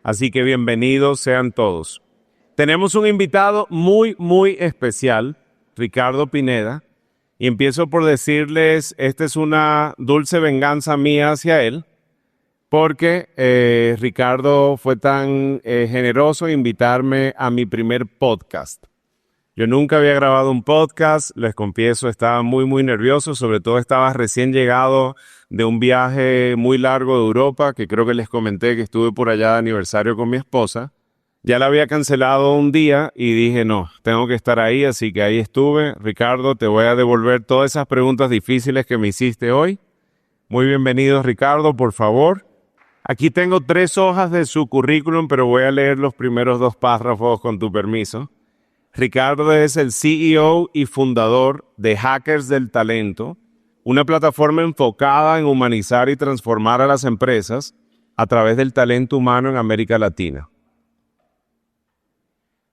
Así que bienvenidos sean todos. Tenemos un invitado muy especial, Ricardo Pineda, y empiezo por decirles, esta es una dulce venganza mía hacia él, porque Ricardo fue tan generoso en invitarme a mi primer podcast. Yo nunca había grabado un podcast, les confieso, estaba muy nervioso, sobre todo estaba recién llegado de un viaje muy largo de Europa, que creo que les comenté que estuve por allá de aniversario con mi esposa. Ya la había cancelado un día y dije, no, tengo que estar ahí, así que ahí estuve. Ricardo, te voy a devolver todas esas preguntas difíciles que me hiciste hoy. Muy bienvenido, Ricardo, por favor. Aquí tengo 3 hojas de su currículum, pero voy a leer los primeros 2 párrafos con tu permiso. Ricardo es el CEO y fundador de Hackers del Talento, una plataforma enfocada en humanizar y transformar a las empresas a través del talento humano en América Latina.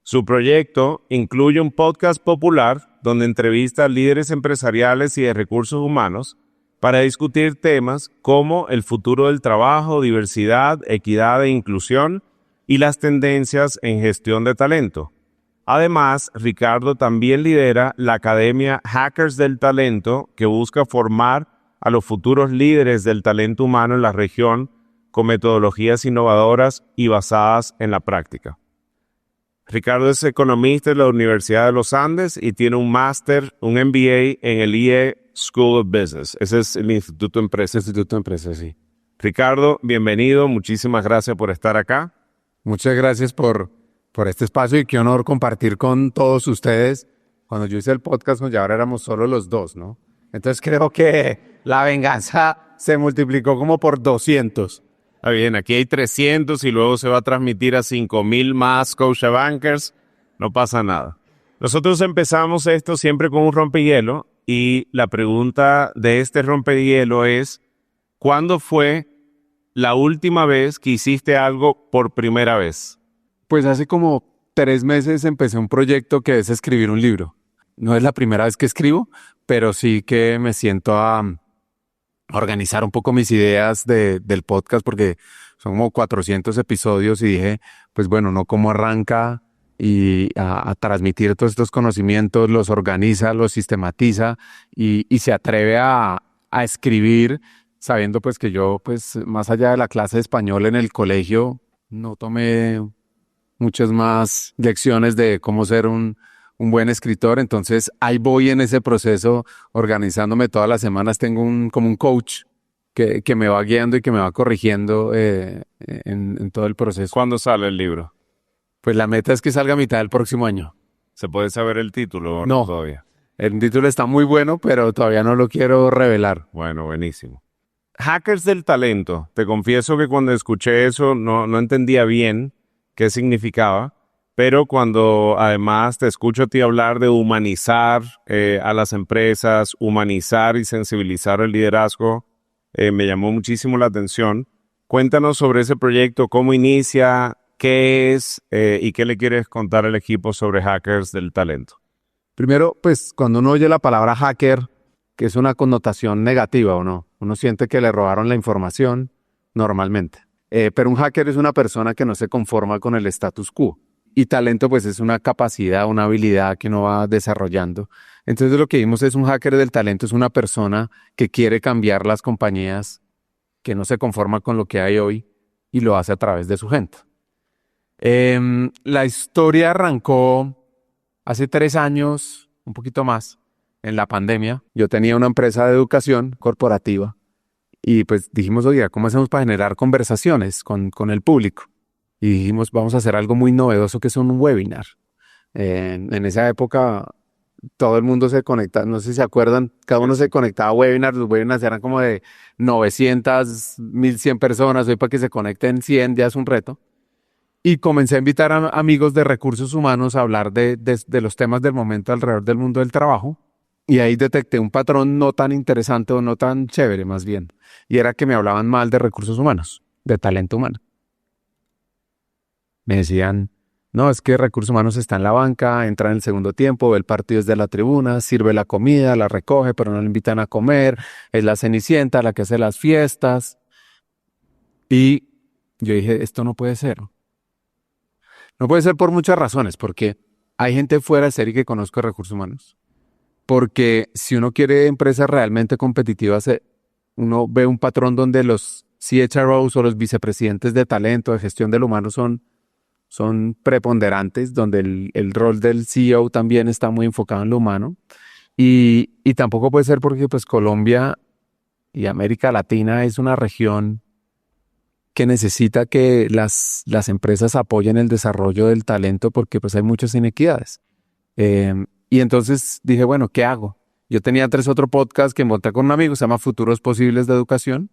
Su proyecto incluye un podcast popular donde entrevista a líderes empresariales y de recursos humanos para discutir temas como el futuro del trabajo, diversidad, equidad e inclusión y las tendencias en gestión de talento. Además, Ricardo también lidera la academia Hackers del Talento, que busca formar a los futuros líderes del talento humano en la región con metodologías innovadoras y basadas en la práctica. Ricardo es economista de la Universidad de los Andes y tiene un máster, un MBA en el IE School of Business. Ese es el Instituto de Empresas. Instituto de Empresas, sí. Ricardo, bienvenido. Muchísimas gracias por estar acá. Muchas gracias por este espacio y qué honor compartir con todos ustedes. Cuando yo hice el podcast con Yabra éramos solo los 2, ¿no? Entonces creo que la venganza se multiplicó como por 200. Está bien, aquí hay 300 y luego se va a transmitir a 5,000 más Scotiabankers. No pasa nada. Nosotros empezamos esto siempre con un rompehielo y la pregunta de este rompehielo es, ¿cuándo fue la última vez que hiciste algo por primera vez? Pues hace como 3 meses empecé un proyecto que es escribir un libro. No es la primera vez que escribo, pero sí que me siento a organizar un poco mis ideas del podcast porque son como 400 episodios y dije, pues bueno, ¿no? ¿Cómo arranca y a transmitir todos estos conocimientos, los organiza, los sistematiza y se atreve a escribir sabiendo pues que yo, pues más allá de la clase de español en el colegio, no tomé muchas más lecciones de cómo ser un buen escritor. Entonces ahí voy en ese proceso organizándome todas las semanas. Tengo como un coach que me va guiando y que me va corrigiendo en todo el proceso. ¿Cuándo sale el libro? Pues la meta es que salga a mitad del próximo año. ¿Se puede saber el título o no todavía? El título está muy bueno, pero todavía no lo quiero revelar. Bueno, buenísimo. Hackers del Talento. Te confieso que cuando escuché eso no entendía bien qué significaba, pero cuando además te escucho a ti hablar de humanizar a las empresas, humanizar y sensibilizar el liderazgo, me llamó muchísimo la atención. Cuéntanos sobre ese proyecto, cómo inicia, qué es y qué le quieres contar al equipo sobre Hackers del Talento. Primero, pues cuando uno oye la palabra hacker, que es una connotación negativa o no, uno siente que le robaron la información normalmente. Pero un hacker es una persona que no se conforma con el status quo. Y talento pues es una capacidad, una habilidad que uno va desarrollando. Entonces lo que vimos es un hacker del talento, es una persona que quiere cambiar las compañías, que no se conforma con lo que hay hoy y lo hace a través de su gente. La historia arrancó hace 3 años, un poquito más, en la pandemia. Yo tenía una empresa de educación corporativa. Y pues dijimos, oye, ¿cómo hacemos para generar conversaciones con el público? Y dijimos, vamos a hacer algo muy novedoso que es un webinar. En esa época todo el mundo se conectaba, no sé si se acuerdan, cada uno se conectaba a webinars. Los webinars eran como de 900, 1100 personas. Hoy para que se conecten 100 ya es un reto. Y comencé a invitar a amigos de recursos humanos a hablar de los temas del momento alrededor del mundo del trabajo. Y ahí detecté un patrón no tan interesante o no tan chévere más bien. Y era que me hablaban mal de recursos humanos, de talento humano. Me decían, no, es que recursos humanos está en la banca, entra en el segundo tiempo, ve el partido desde la tribuna, sirve la comida, la recoge, pero no le invitan a comer, es la cenicienta la que hace las fiestas. Y yo dije, esto no puede ser. No puede ser por muchas razones, porque hay gente fuera de serie que conozco de recursos humanos. Porque si uno quiere empresas realmente competitivas, uno ve un patrón donde los CHROs o los vicepresidentes de talento, de gestión del humano son preponderantes, donde el rol del CEO también está muy enfocado en lo humano. Y tampoco puede ser porque pues Colombia y América Latina es una región que necesita que las empresas apoyen el desarrollo del talento porque pues hay muchas inequidades. Y entonces dije, bueno, ¿qué hago? Yo tenía antes otro podcast que monté con un amigo, se llama Futuros Posibles de Educación.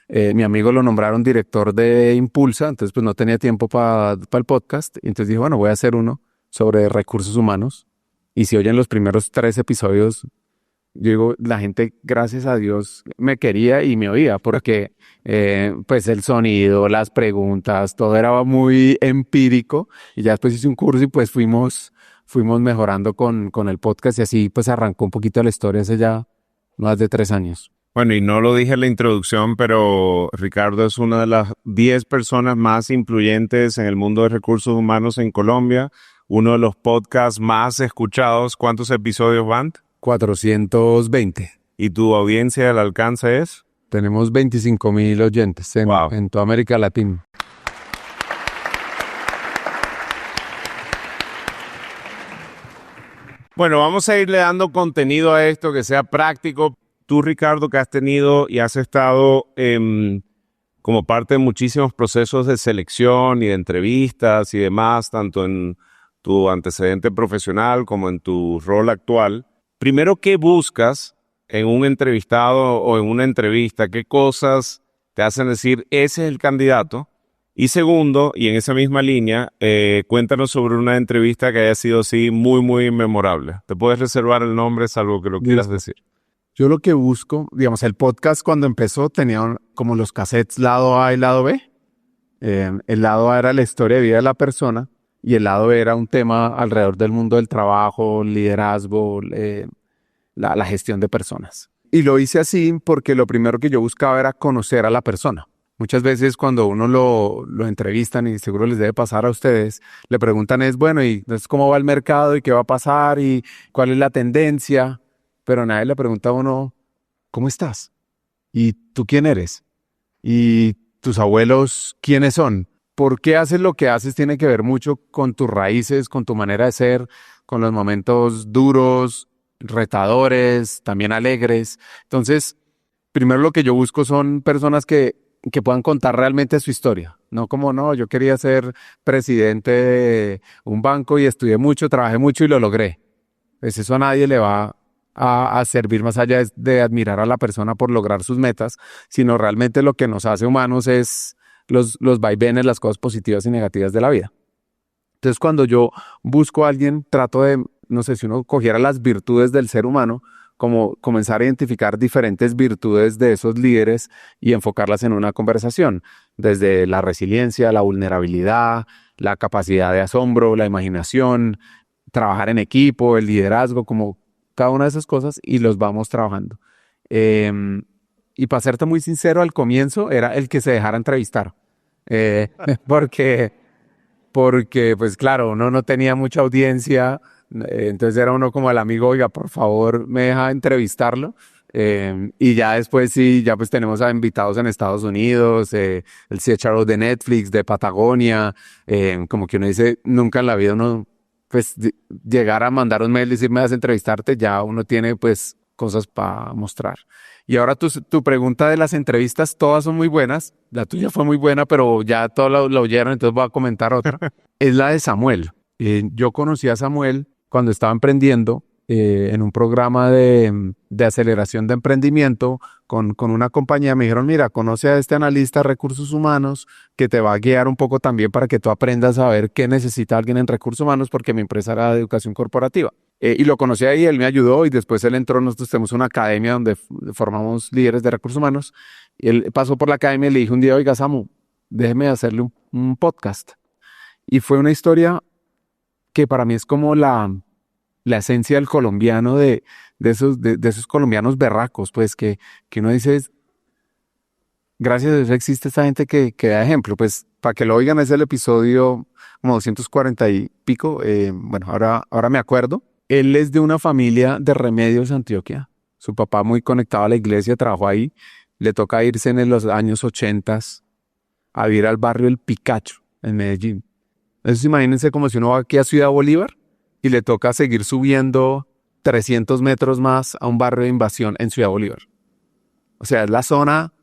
Mi amigo lo nombraron director de Impulsa, entonces pues no tenía tiempo para el podcast. Y entonces dije, bueno, voy a hacer uno sobre recursos humanos. Y si oyen los primeros 3 episodios, yo digo, la gente, gracias a Dios, me quería y me oía, porque pues el sonido, las preguntas, todo era muy empírico. Y ya después hice un curso y pues fuimos mejorando con el podcast y así pues arrancó un poquito la historia hace ya más de 3 años. Bueno, y no lo dije en la introducción, pero Ricardo es una de las 10 personas más influyentes en el mundo de recursos humanos en Colombia, uno de los podcasts más escuchados. ¿Cuántos episodios van? 420. ¿Y tu audiencia al alcance es? Tenemos 25,000 oyentes Wow. en toda América Latina. Bueno, vamos a irle dando contenido a esto que sea práctico. Tú, Ricardo, que has tenido y has estado como parte de muchísimos procesos de selección y de entrevistas y demás, tanto en tu antecedente profesional como en tu rol actual. Primero, ¿qué buscas en un entrevistado o en una entrevista? ¿Qué cosas te hacen decir, ese es el candidato? Y segundo, y en esa misma línea, cuéntanos sobre una entrevista que haya sido así muy, muy memorable. Te puedes reservar el nombre, salvo que lo quieras decir. Yo lo que busco, digamos, el podcast cuando empezó tenía como los cassettes lado A y lado B. El lado A era la historia de vida de la persona y el lado B era un tema alrededor del mundo del trabajo, liderazgo, la gestión de personas. Y lo hice así porque lo primero que yo buscaba era conocer a la persona. Muchas veces cuando uno lo entrevistan, y seguro les debe pasar a ustedes, le preguntan bueno, ¿y entonces cómo va el mercado y qué va a pasar y cuál es la tendencia? Pero nadie le pregunta a uno, ¿cómo estás? ¿Y tú quién eres? ¿Y tus abuelos quiénes son? ¿Por qué haces lo que haces? Tiene que ver mucho con tus raíces, con tu manera de ser, con los momentos duros, retadores, también alegres. Entonces, primero lo que yo busco son personas que puedan contar realmente su historia. No como, no, yo quería ser presidente de un banco y estudié mucho, trabajé mucho y lo logré. Pues eso a nadie le va a servir más allá de admirar a la persona por lograr sus metas, sino realmente lo que nos hace humanos es los vaivenes, las cosas positivas y negativas de la vida. Entonces, cuando yo busco a alguien, trato de, no sé, si uno cogiera las virtudes del ser humano, como comenzar a identificar diferentes virtudes de esos líderes y enfocarlas en una conversación, desde la resiliencia, la vulnerabilidad, la capacidad de asombro, la imaginación, trabajar en equipo, el liderazgo, como cada una de esas cosas, y los vamos trabajando. Y para serte muy sincero, al comienzo era el que se dejara entrevistar, porque pues claro, uno no tenía mucha audiencia, entonces era uno como el amigo, oiga, por favor, me deja entrevistarlo. Y ya después sí, ya pues tenemos a invitados en Estados Unidos, el CHRO de Netflix, de Patagonia, como que uno dice, nunca en la vida uno, pues llegar a mandar un mail y decirme, vas a entrevistarte, ya uno tiene pues cosas para mostrar. Y ahora tu pregunta de las entrevistas, todas son muy buenas. La tuya fue muy buena, pero ya todos lo oyeron, entonces voy a comentar otra. Es la de Samuel. Yo conocí a Samuel cuando estaba emprendiendo en un programa de aceleración de emprendimiento con una compañía. Me dijeron, mira, conoce a este analista de recursos humanos que te va a guiar un poco también para que tú aprendas a ver qué necesita alguien en recursos humanos, porque mi empresa era de educación corporativa. Y lo conocí ahí, él me ayudó y después él entró, nosotros tenemos una academia donde formamos líderes de recursos humanos. Y él pasó por la academia y le dije un día, oiga, Samu, déjeme hacerle un podcast. Y fue una historia que para mí es como la esencia del colombiano, de esos colombianos berracos, pues que uno dice, gracias a Dios existe esta gente que da ejemplo. Pues para que lo oigan, es el episodio como 240 y pico. Bueno, ahora me acuerdo. Él es de una familia de Remedios, Antioquia. Su papá muy conectado a la iglesia, trabajó ahí. Le toca irse en los años 80 a vivir al barrio El Picacho, en Medellín. Entonces imagínense como si uno va aquí a Ciudad Bolívar y le toca seguir subiendo 300 metros más a un barrio de invasión en Ciudad Bolívar. O sea, es la zona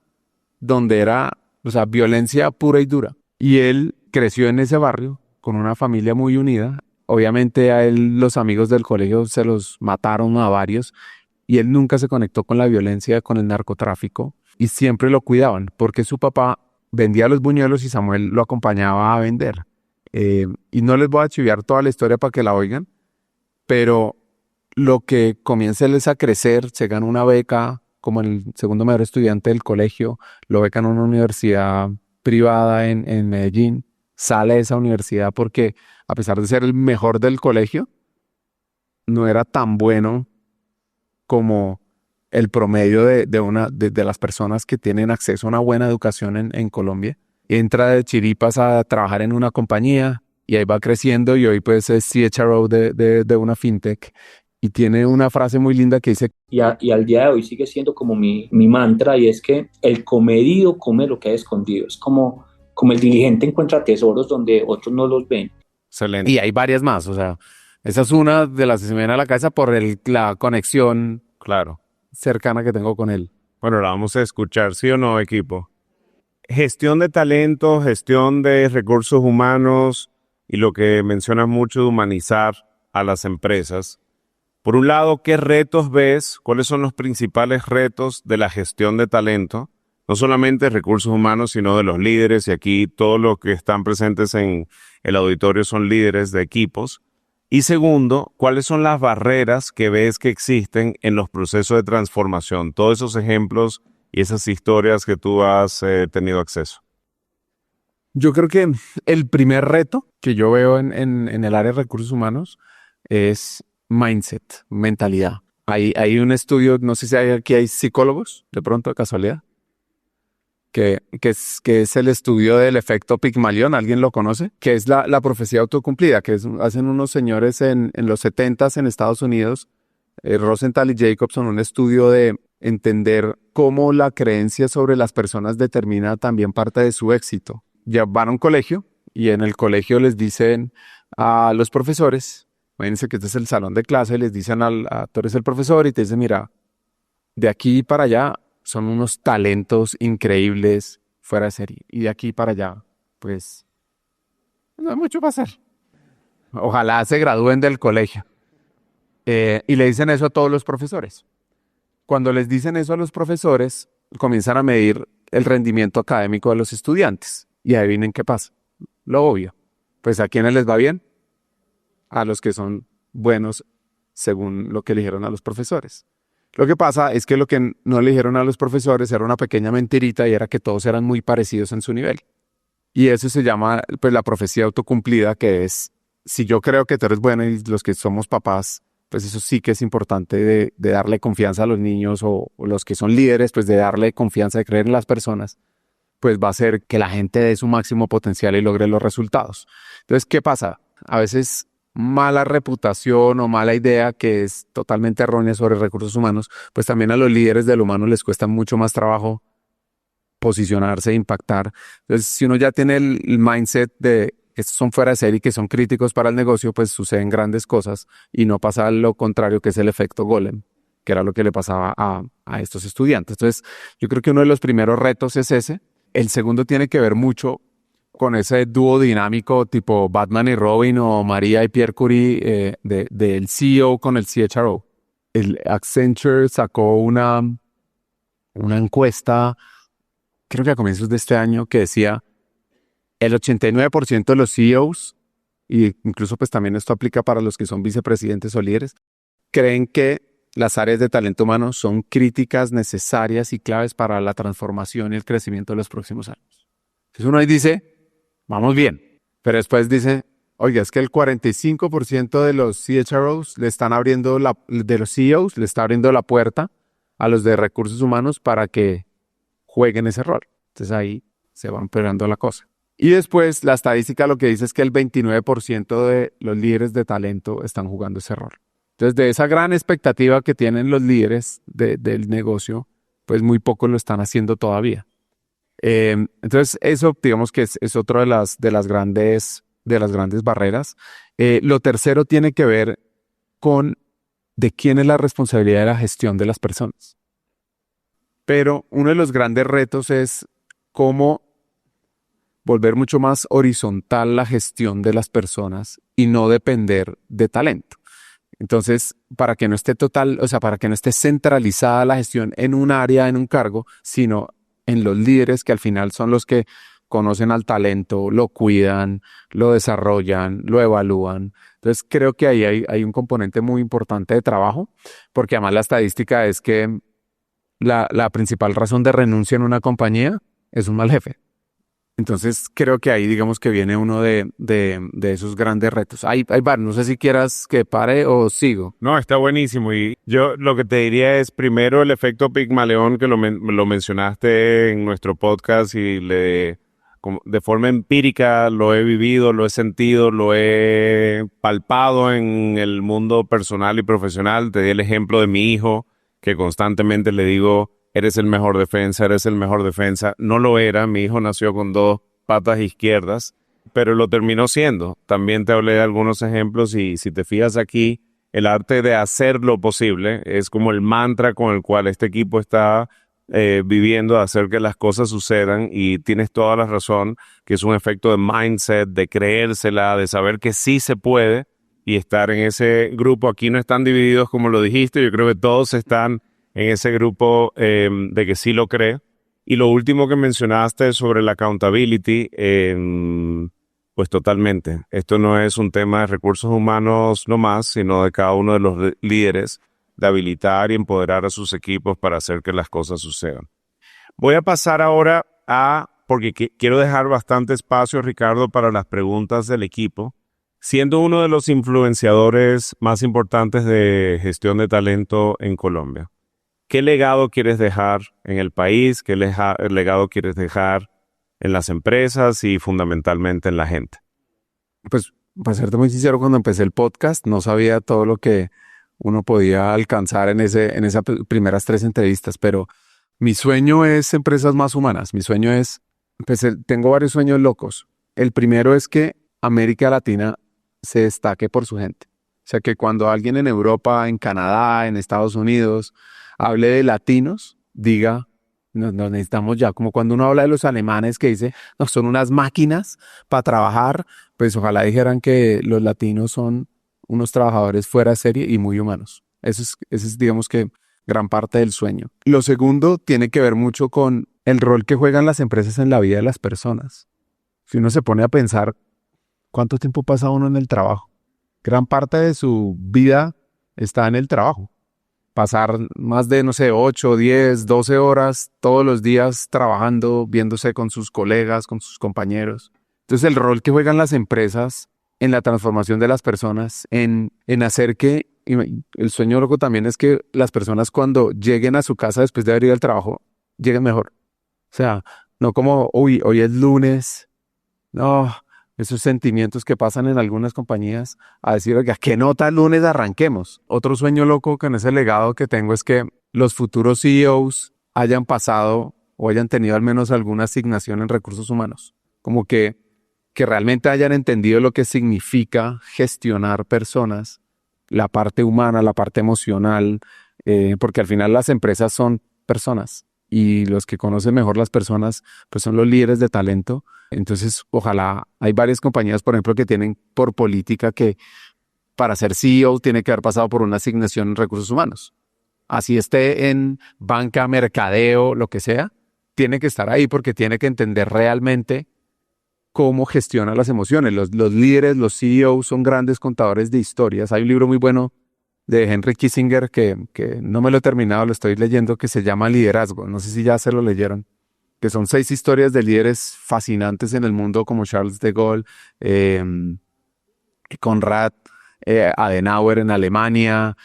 donde era, o sea, violencia pura y dura. Y él creció en ese barrio con una familia muy unida. Obviamente a él los amigos del colegio se los mataron a varios y él nunca se conectó con la violencia, con el narcotráfico y siempre lo cuidaban porque su papá vendía los buñuelos y Samuel lo acompañaba a vender. Y no les voy a chiviar toda la historia para que la oigan, pero lo que comienza él es a crecer, se gana una beca como el segundo mejor estudiante del colegio, lo becan en una universidad privada en Medellín, sale de esa universidad porque a pesar de ser el mejor del colegio, no era tan bueno como el promedio de las personas que tienen acceso a una buena educación en Colombia. Entra de chiripas a trabajar en una compañía y ahí va creciendo y hoy pues es CHRO de una fintech y tiene una frase muy linda que dice y al día de hoy sigue siendo como mi mantra, y es que el comedido come lo que hay escondido. Es como el diligente encuentra tesoros donde otros no los ven. Excelente. Y hay varias más, o sea, esa es una de las que se me viene a la cabeza por la conexión, claro, cercana que tengo con él. Bueno, la vamos a escuchar, ¿sí o no, equipo? Gestión de talento, gestión de recursos humanos y lo que mencionas mucho de humanizar a las empresas. Por un lado, ¿qué retos ves? ¿Cuáles son los principales retos de la gestión de talento? No solamente de recursos humanos, sino de los líderes, y aquí todos los que están presentes en el auditorio son líderes de equipos. Y segundo, ¿cuáles son las barreras que ves que existen en los procesos de transformación? Todos esos ejemplos y esas historias que tú has tenido acceso. Yo creo que el primer reto que yo veo en el área de recursos humanos es mindset, mentalidad. Hay un estudio, no sé si aquí hay psicólogos, de pronto, de casualidad, que es el estudio del efecto Pigmalión. ¿Alguien lo conoce? Que es la profecía autocumplida, que hacen unos señores en los 70s en Estados Unidos, Rosenthal y Jacobson, un estudio de entender cómo la creencia sobre las personas determina también parte de su éxito. Ya van a un colegio y en el colegio les dicen a los profesores, imagínense que este es el salón de clase, les dicen tú eres el profesor y te dicen, mira, de aquí para allá son unos talentos increíbles fuera de serie. Y de aquí para allá, pues, no hay mucho para hacer. Ojalá se gradúen del colegio. Y le dicen eso a todos los profesores. Cuando les dicen eso a los profesores, comienzan a medir el rendimiento académico de los estudiantes. Y adivinen qué pasa. Lo obvio. Pues ¿a quiénes les va bien? A los que son buenos según lo que eligieron a los profesores. Lo que pasa es que lo que no eligieron a los profesores era una pequeña mentirita y era que todos eran muy parecidos en su nivel. Y eso se llama pues la profecía autocumplida, que es, si yo creo que tú eres bueno y los que somos papás, pues eso sí que es importante de darle confianza a los niños o los que son líderes, pues de darle confianza, de creer en las personas, pues va a hacer que la gente dé su máximo potencial y logre los resultados. Entonces, ¿qué pasa? A veces mala reputación o mala idea que es totalmente errónea sobre recursos humanos, pues también a los líderes del humano les cuesta mucho más trabajo posicionarse e impactar. Entonces, si uno ya tiene el mindset de estos son fuera de serie y que son críticos para el negocio, pues suceden grandes cosas y no pasa lo contrario, que es el efecto golem, que era lo que le pasaba a estos estudiantes. Entonces, yo creo que uno de los primeros retos es ese. El segundo tiene que ver mucho con ese dúo dinámico tipo Batman y Robin o María y Pierre Curie del CEO con el CHRO. El Accenture sacó una encuesta, creo que a comienzos de este año, que decía el 89% de los CEOs, y incluso pues también esto aplica para los que son vicepresidentes o líderes, creen que las áreas de talento humano son críticas, necesarias y claves para la transformación y el crecimiento de los próximos años. Entonces uno ahí dice, vamos bien, pero después dice, oiga, es que el 45% de los CHROs le están abriendo de los CEOs le está abriendo la puerta a los de recursos humanos para que jueguen ese rol. Entonces ahí se va empeorando la cosa. Y después la estadística lo que dice es que el 29% de los líderes de talento están jugando ese rol. Entonces, de esa gran expectativa que tienen los líderes del negocio, pues muy pocos lo están haciendo todavía. Entonces, eso digamos que es otra de las grandes barreras. Lo tercero tiene que ver con de quién es la responsabilidad de la gestión de las personas. Pero uno de los grandes retos es cómo volver mucho más horizontal la gestión de las personas y no depender de talento. Entonces, para que no esté para que no esté centralizada la gestión en un área, en un cargo, sino en los líderes que al final son los que conocen al talento, lo cuidan, lo desarrollan, lo evalúan. Entonces, creo que ahí hay un componente muy importante de trabajo, porque además la estadística es que la principal razón de renuncia en una compañía es un mal jefe. Entonces, creo que ahí digamos que viene uno de esos grandes retos. Hay varios, no sé si quieras que pare o sigo. No, está buenísimo. Y yo lo que te diría es primero el efecto Pigmalión, que lo mencionaste en nuestro podcast y de forma empírica lo he vivido, lo he sentido, lo he palpado en el mundo personal y profesional. Te di el ejemplo de mi hijo, que constantemente le digo, eres el mejor defensa, eres el mejor defensa. No lo era, mi hijo nació con 2 patas izquierdas, pero lo terminó siendo. También te hablé de algunos ejemplos y si te fijas aquí, el arte de hacer lo posible es como el mantra con el cual este equipo está viviendo, de hacer que las cosas sucedan, y tienes toda la razón, que es un efecto de mindset, de creérsela, de saber que sí se puede y estar en ese grupo. Aquí no están divididos como lo dijiste, yo creo que todos están en ese grupo de que sí lo cree. Y lo último que mencionaste sobre la accountability, pues totalmente. Esto no es un tema de recursos humanos nomás, sino de cada uno de los líderes, de habilitar y empoderar a sus equipos para hacer que las cosas sucedan. Voy a pasar ahora porque quiero dejar bastante espacio, Ricardo, para las preguntas del equipo. Siendo uno de los influenciadores más importantes de gestión de talento en Colombia, ¿qué legado quieres dejar en el país? ¿Qué legado quieres dejar en las empresas y fundamentalmente en la gente? Pues, para serte muy sincero, cuando empecé el podcast no sabía todo lo que uno podía alcanzar en esas primeras 3 entrevistas, pero mi sueño es empresas más humanas. Mi sueño es, tengo varios sueños locos. El primero es que América Latina se destaque por su gente. O sea, que cuando alguien en Europa, en Canadá, en Estados Unidos hable de latinos, diga, nos necesitamos ya, como cuando uno habla de los alemanes que dice, no, son unas máquinas para trabajar, pues ojalá dijeran que los latinos son unos trabajadores fuera de serie y muy humanos. Ese es, digamos que, gran parte del sueño. Lo segundo tiene que ver mucho con el rol que juegan las empresas en la vida de las personas. Si uno se pone a pensar, ¿cuánto tiempo pasa uno en el trabajo? Gran parte de su vida está en el trabajo. Pasar más de, 8, 10, 12 horas todos los días trabajando, viéndose con sus colegas, con sus compañeros. Entonces, el rol que juegan las empresas en la transformación de las personas, en hacer que, y el sueño loco también es que las personas cuando lleguen a su casa después de haber ido al trabajo, lleguen mejor. O sea, no como, hoy es lunes, no, esos sentimientos que pasan en algunas compañías a decir, oiga, ¿qué nota el lunes arranquemos? Otro sueño loco con ese legado que tengo es que los futuros CEOs hayan pasado o hayan tenido al menos alguna asignación en recursos humanos. Como que realmente hayan entendido lo que significa gestionar personas, la parte humana, la parte emocional, porque al final las empresas son personas y los que conocen mejor las personas pues son los líderes de talento. Entonces, ojalá, hay varias compañías, por ejemplo, que tienen por política que para ser CEO tiene que haber pasado por una asignación en recursos humanos. Así esté en banca, mercadeo, lo que sea, tiene que estar ahí porque tiene que entender realmente cómo gestiona las emociones. Los líderes, los CEOs son grandes contadores de historias. Hay un libro muy bueno de Henry Kissinger que no me lo he terminado, lo estoy leyendo, que se llama Liderazgo. No sé si ya se lo leyeron. Que son 6 historias de líderes fascinantes en el mundo como Charles de Gaulle, Konrad Adenauer en Alemania,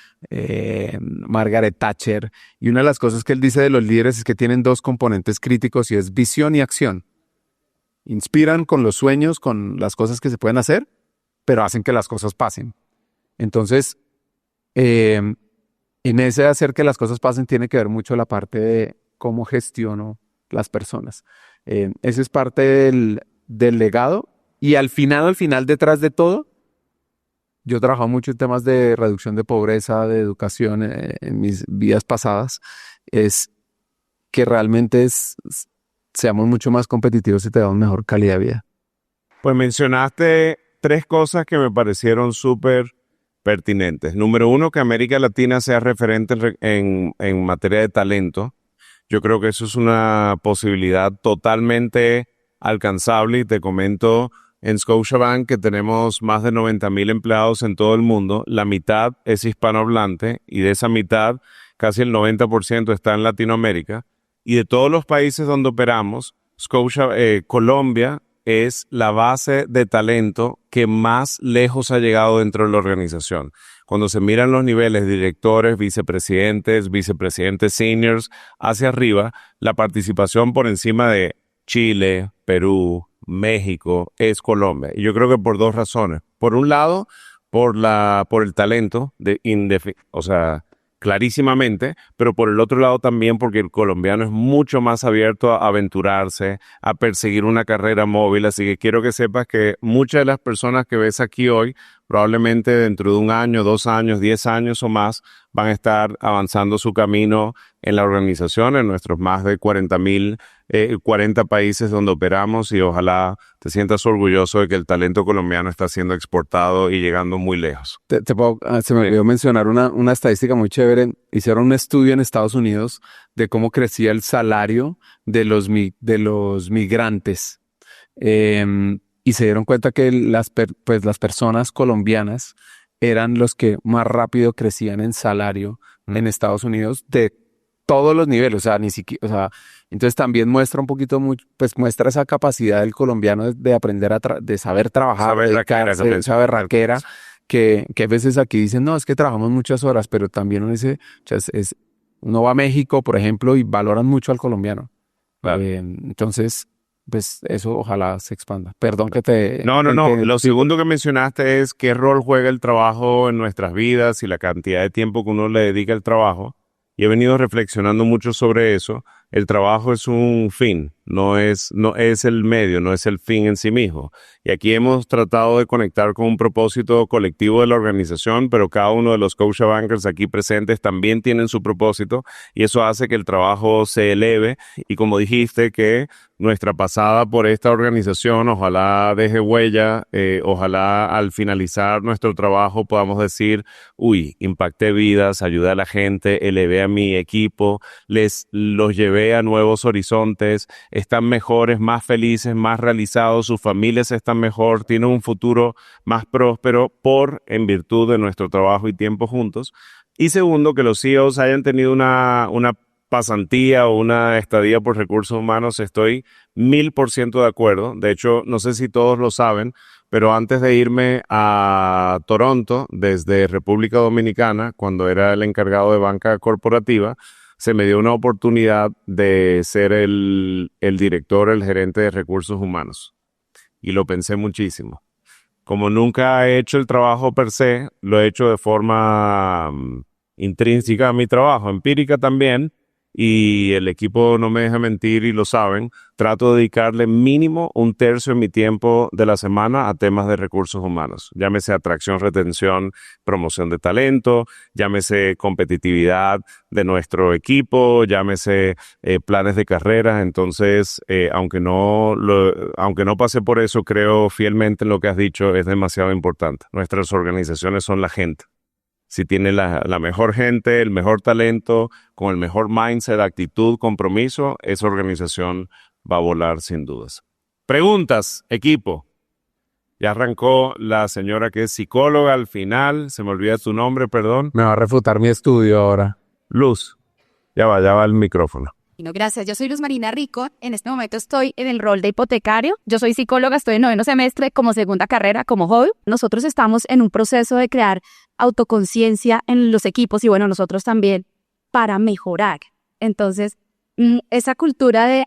Margaret Thatcher. Y una de las cosas que él dice de los líderes es que tienen 2 componentes críticos y es visión y acción. inspiran con los sueños, con las cosas que se pueden hacer, pero hacen que las cosas pasen. Entonces, en ese hacer que las cosas pasen tiene que ver mucho la parte de cómo gestiono las personas. Ese es parte del legado. Y al final, detrás de todo, yo he trabajado mucho en temas de reducción de pobreza, de educación en mis vidas pasadas. Es que realmente seamos mucho más competitivos y tengamos mejor calidad de vida. Pues mencionaste 3 cosas que me parecieron súper pertinentes. Número 1, que América Latina sea referente en materia de talento. Yo creo que eso es una posibilidad totalmente alcanzable y te comento en Scotiabank que tenemos más de 90,000 empleados en todo el mundo. La mitad es hispanohablante y de esa mitad casi el 90% está en Latinoamérica. Y de todos los países donde operamos, Colombia es la base de talento que más lejos ha llegado dentro de la organización. Cuando se miran los niveles directores, vicepresidentes seniors hacia arriba, la participación por encima de Chile, Perú, México es Colombia. Y yo creo que por 2 razones. Por un lado, por el talento, clarísimamente, pero por el otro lado también porque el colombiano es mucho más abierto a aventurarse, a perseguir una carrera móvil. Así que quiero que sepas que muchas de las personas que ves aquí hoy, probablemente dentro de 1 año, 2 años, 10 años o más, van a estar avanzando su camino en la organización, en nuestros más de 40 países donde operamos, y ojalá te sientas orgulloso de que el talento colombiano está siendo exportado y llegando muy lejos. Se me olvidó mencionar una estadística muy chévere. Hicieron un estudio en Estados Unidos de cómo crecía el salario de los migrantes. Y se dieron cuenta que las personas colombianas eran los que más rápido crecían en salario en Estados Unidos de todos los niveles. O sea, ni siquiera, entonces también muestra un poquito, muestra esa capacidad del colombiano de aprender de saber trabajar, saber raquera, que a veces aquí dicen, no, es que trabajamos muchas horas, pero también uno dice, uno va a México, por ejemplo, y valoran mucho al colombiano. Claro. Entonces, pues eso ojalá se expanda. Perdón que te... No. Lo segundo que mencionaste es qué rol juega el trabajo en nuestras vidas y la cantidad de tiempo que uno le dedica al trabajo. Y he venido reflexionando mucho sobre eso. El trabajo es un fin, no es el medio, no es el fin en sí mismo. Y aquí hemos tratado de conectar con un propósito colectivo de la organización, pero cada uno de los Scotiabankers aquí presentes también tienen su propósito, y eso hace que el trabajo se eleve. Y como dijiste, que nuestra pasada por esta organización ojalá deje huella, ojalá al finalizar nuestro trabajo podamos decir, impacté vidas, ayudé a la gente, elevé a mi equipo, los llevé a nuevos horizontes, están mejores, más felices, más realizados, sus familias están mejor, tienen un futuro más próspero en virtud de nuestro trabajo y tiempo juntos. Y segundo, que los CEOs hayan tenido una pasantía o una estadía por recursos humanos, estoy 1000% de acuerdo. De hecho, no sé si todos lo saben, pero antes de irme a Toronto, desde República Dominicana, cuando era el encargado de banca corporativa, se me dio una oportunidad de ser el director, el gerente de recursos humanos. Y lo pensé muchísimo. Como nunca he hecho el trabajo per se, lo he hecho de forma intrínseca a mi trabajo, empírica también, y el equipo no me deja mentir y lo saben. Trato de dedicarle mínimo 1/3 de mi tiempo de la semana a temas de recursos humanos. Llámese atracción, retención, promoción de talento, llámese competitividad de nuestro equipo, llámese planes de carrera. Entonces, aunque no pasé por eso, creo fielmente en lo que has dicho, es demasiado importante. Nuestras organizaciones son la gente. Si tiene la mejor gente, el mejor talento, con el mejor mindset, actitud, compromiso, esa organización va a volar sin dudas. Preguntas, equipo. Ya arrancó la señora que es psicóloga al final. Se me olvida su nombre, perdón. Me va a refutar mi estudio ahora. Luz, ya va el micrófono. No, gracias. Yo soy Luz Marina Rico. En este momento estoy en el rol de hipotecario. Yo soy psicóloga, estoy en 9º semestre como segunda carrera, como hobby. Nosotros estamos en un proceso de crear autoconciencia en los equipos y nosotros también para mejorar. Entonces, esa cultura de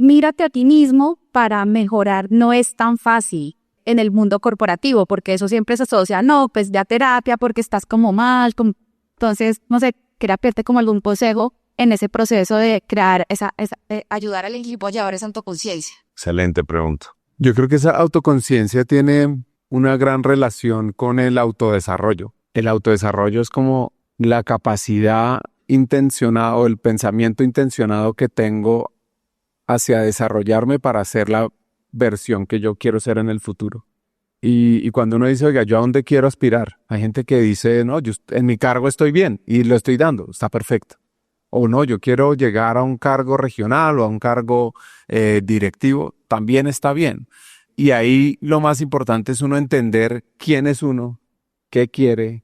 mírate a ti mismo para mejorar no es tan fácil en el mundo corporativo, porque eso siempre se asocia, no, pues ve a terapia porque estás como mal. Entonces, no sé, quería pedirte como algún consejo en ese proceso de crear ayudar al equipo a llevar esa autoconciencia. Excelente pregunta. Yo creo que esa autoconciencia tiene una gran relación con el autodesarrollo. El autodesarrollo es como la capacidad intencionada o el pensamiento intencionado que tengo hacia desarrollarme para ser la versión que yo quiero ser en el futuro. Y cuando uno dice, oiga, ¿yo a dónde quiero aspirar? Hay gente que dice, no, yo en mi cargo estoy bien y lo estoy dando, está perfecto. O no, yo quiero llegar a un cargo regional o a un cargo directivo, también está bien. Y ahí lo más importante es uno entender quién es uno, qué quiere,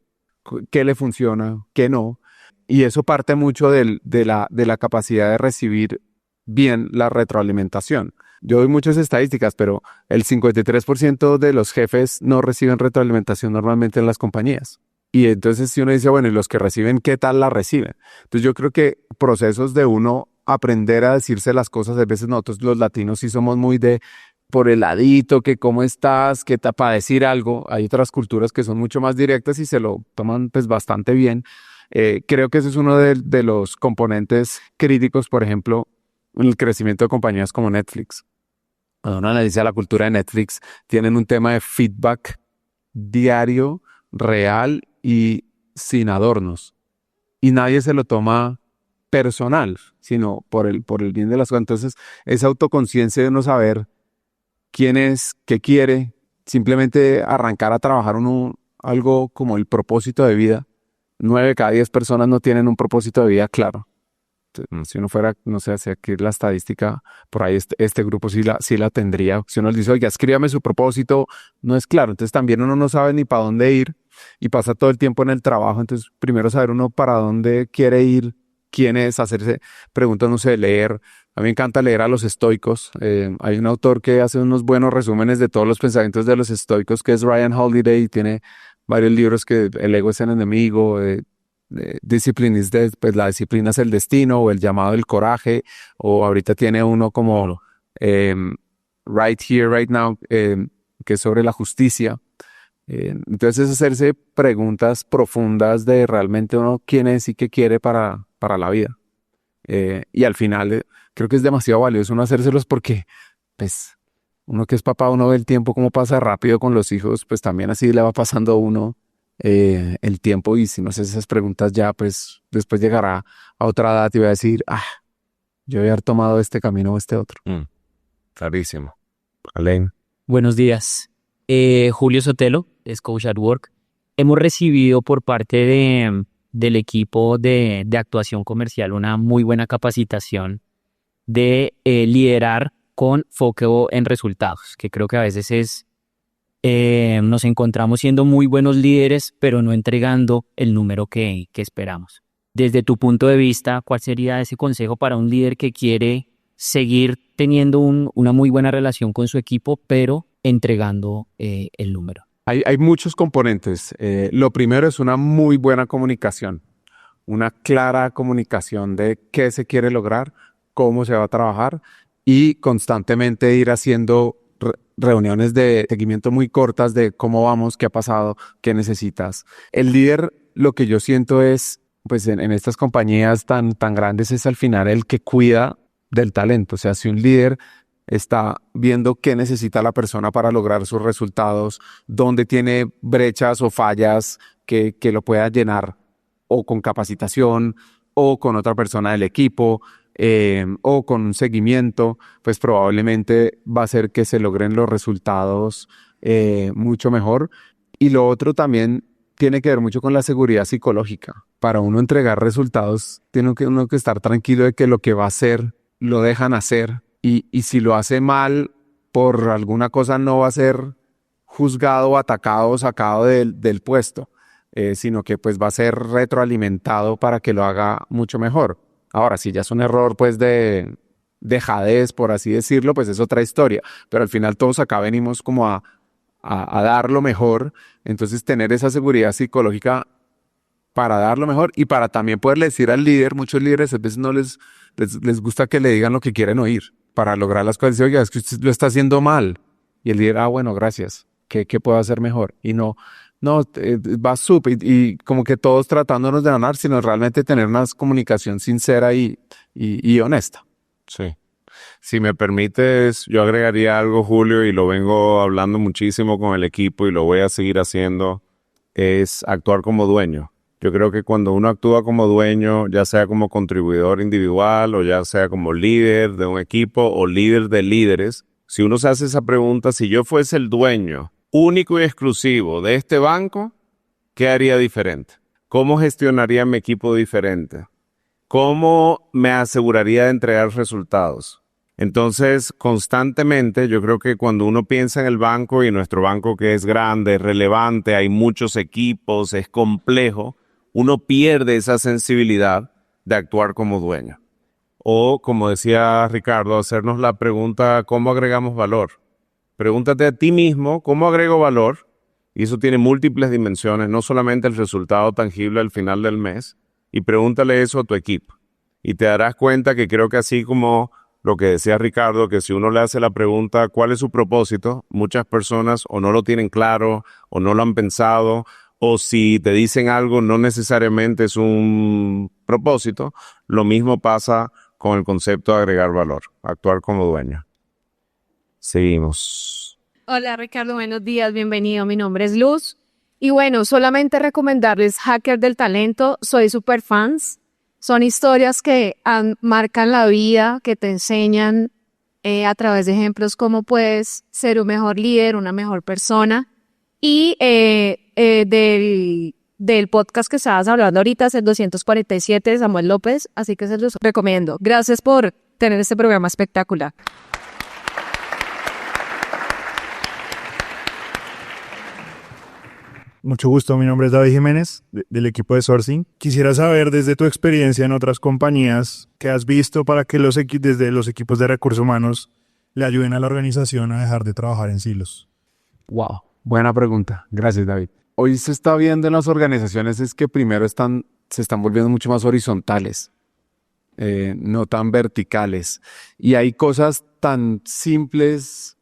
qué le funciona, qué no. Y eso parte mucho de la capacidad de recibir bien la retroalimentación. Yo doy muchas estadísticas, pero el 53% de los jefes no reciben retroalimentación normalmente en las compañías. Y entonces si uno dice, bueno, ¿y los que reciben, qué tal la reciben? Entonces yo creo que procesos de uno aprender a decirse las cosas, a veces nosotros los latinos sí somos muy de por el ladito, que cómo estás, que para decir algo. Hay otras culturas que son mucho más directas y se lo toman pues bastante bien. Creo que ese es uno de los componentes críticos, por ejemplo, en el crecimiento de compañías como Netflix. Cuando uno analiza la cultura de Netflix, tienen un tema de feedback diario, real y sin adornos. Y nadie se lo toma personal, sino por el bien de las cosas. Entonces, esa autoconciencia de uno saber quién es, qué quiere, simplemente arrancar a trabajar algo como el propósito de vida. 9 de cada 10 personas no tienen un propósito de vida claro. Si uno fuera, no sé, hacia aquí la estadística, por ahí este grupo sí la tendría. Si uno le dice, oiga, escríbame su propósito, no es claro. Entonces también uno no sabe ni para dónde ir y pasa todo el tiempo en el trabajo. Entonces primero saber uno para dónde quiere ir, quién es, hacerse preguntas, no sé, leer. A mí me encanta leer a los estoicos. Hay un autor que hace unos buenos resúmenes de todos los pensamientos de los estoicos, que es Ryan Holiday, y tiene varios libros que El ego es el enemigo, Discipline is Death, pues la disciplina es el destino, o El llamado del coraje, o ahorita tiene uno como Right Here, Right Now, que es sobre la justicia. Entonces es hacerse preguntas profundas de realmente uno quién es y qué quiere para la vida. Y al final creo que es demasiado valioso uno hacérselos porque pues uno que es papá, uno ve el tiempo como pasa rápido con los hijos, pues también así le va pasando a uno el tiempo, y si no hace esas preguntas ya, pues después llegará a otra edad y va a decir, yo voy a haber tomado este camino o este otro. Clarísimo. Alain. Buenos días. Julio Sotelo, es Coach at Work. Hemos recibido por parte del equipo de actuación comercial una muy buena capacitación de liderar con foco en resultados, que creo que a veces nos encontramos siendo muy buenos líderes, pero no entregando el número que esperamos. Desde tu punto de vista, ¿cuál sería ese consejo para un líder que quiere seguir teniendo una muy buena relación con su equipo, pero entregando el número? Hay muchos componentes. Lo primero es una muy buena comunicación, una clara comunicación de qué se quiere lograr, cómo se va a trabajar, y constantemente ir haciendo reuniones de seguimiento muy cortas de cómo vamos, qué ha pasado, qué necesitas. El líder, lo que yo siento es, pues en estas compañías tan grandes, es al final el que cuida del talento. O sea, si un líder está viendo qué necesita la persona para lograr sus resultados, dónde tiene brechas o fallas que lo pueda llenar, o con capacitación, o con otra persona del equipo, o con un seguimiento, pues probablemente va a hacer que se logren los resultados mucho mejor. Y lo otro también tiene que ver mucho con la seguridad psicológica. Para uno entregar resultados, tiene uno que estar tranquilo de que lo que va a hacer, lo dejan hacer. Y si lo hace mal por alguna cosa, no va a ser juzgado, atacado o sacado del puesto, sino que pues va a ser retroalimentado para que lo haga mucho mejor. Ahora, si ya es un error pues de dejadez, por así decirlo, pues es otra historia. Pero al final todos acá venimos como a dar lo mejor. Entonces tener esa seguridad psicológica para dar lo mejor y para también poderle decir al líder. Muchos líderes a veces no les gusta que le digan lo que quieren oír. para lograr las cosas. Oiga, es que usted lo está haciendo mal. Y el líder, bueno, gracias. ¿Qué puedo hacer mejor? Y no, va súper. Y como que todos tratándonos de ganar, sino realmente tener una comunicación sincera y honesta. Sí. Si me permites, yo agregaría algo, Julio, y lo vengo hablando muchísimo con el equipo y lo voy a seguir haciendo, es actuar como dueño. Yo creo que cuando uno actúa como dueño, ya sea como contribuidor individual o ya sea como líder de un equipo o líder de líderes, si uno se hace esa pregunta, si yo fuese el dueño único y exclusivo de este banco, ¿qué haría diferente? ¿Cómo gestionaría mi equipo diferente? ¿Cómo me aseguraría de entregar resultados? Entonces, constantemente, yo creo que cuando uno piensa en el banco y nuestro banco que es grande, es relevante, hay muchos equipos, es complejo, uno pierde esa sensibilidad de actuar como dueño. O, como decía Ricardo, hacernos la pregunta, ¿cómo agregamos valor? Pregúntate a ti mismo, ¿cómo agrego valor? Y eso tiene múltiples dimensiones, no solamente el resultado tangible al final del mes. Y pregúntale eso a tu equipo. Y te darás cuenta que creo que así como lo que decía Ricardo, que si uno le hace la pregunta ¿cuál es su propósito? Muchas personas o no lo tienen claro o no lo han pensado, o si te dicen algo no necesariamente es un propósito. Lo mismo pasa con el concepto de agregar valor, actuar como dueño. Seguimos. Hola Ricardo, buenos días, bienvenido. Mi nombre es Luz. Y bueno, solamente recomendarles Hacker del Talento. Soy super fans. Son historias que marcan la vida, que te enseñan a través de ejemplos cómo puedes ser un mejor líder, una mejor persona. Y del podcast que estabas hablando ahorita es el 247 de Samuel López, así que se los recomiendo. Gracias por tener este programa espectacular. Mucho gusto, mi nombre es David Jiménez, del equipo de Sourcing. Quisiera saber desde tu experiencia en otras compañías que has visto para que desde los equipos de recursos humanos le ayuden a la organización a dejar de trabajar en silos. Wow, buena pregunta. Gracias, David. Hoy se está viendo en las organizaciones es que primero se están volviendo mucho más horizontales, no tan verticales. Y hay cosas tan simples,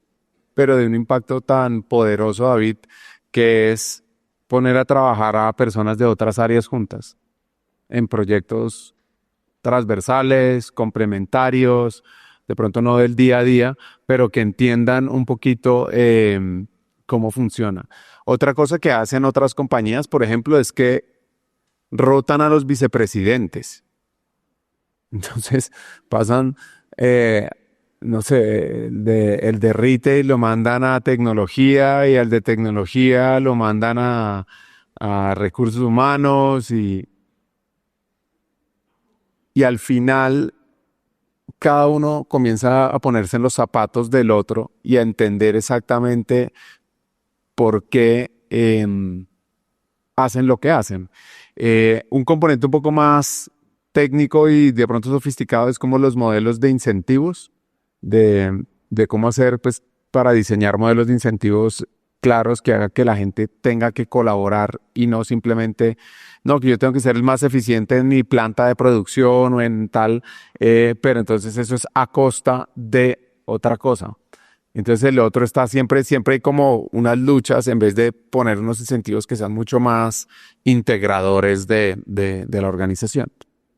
pero de un impacto tan poderoso, David, que es poner a trabajar a personas de otras áreas juntas en proyectos transversales, complementarios, de pronto no del día a día, pero que entiendan un poquito cómo funciona. Otra cosa que hacen otras compañías, por ejemplo, es que rotan a los vicepresidentes. Entonces pasan, no sé, el de retail lo mandan a tecnología y el de tecnología lo mandan a recursos humanos y al final cada uno comienza a ponerse en los zapatos del otro y a entender exactamente por qué hacen lo que hacen. Un componente un poco más técnico y de pronto sofisticado es como los modelos de incentivos, de cómo hacer pues para diseñar modelos de incentivos claros que haga que la gente tenga que colaborar y no simplemente, no, que yo tengo que ser el más eficiente en mi planta de producción o en tal, pero entonces eso es a costa de otra cosa. Entonces el otro está siempre hay como unas luchas en vez de poner unos incentivos que sean mucho más integradores de la organización.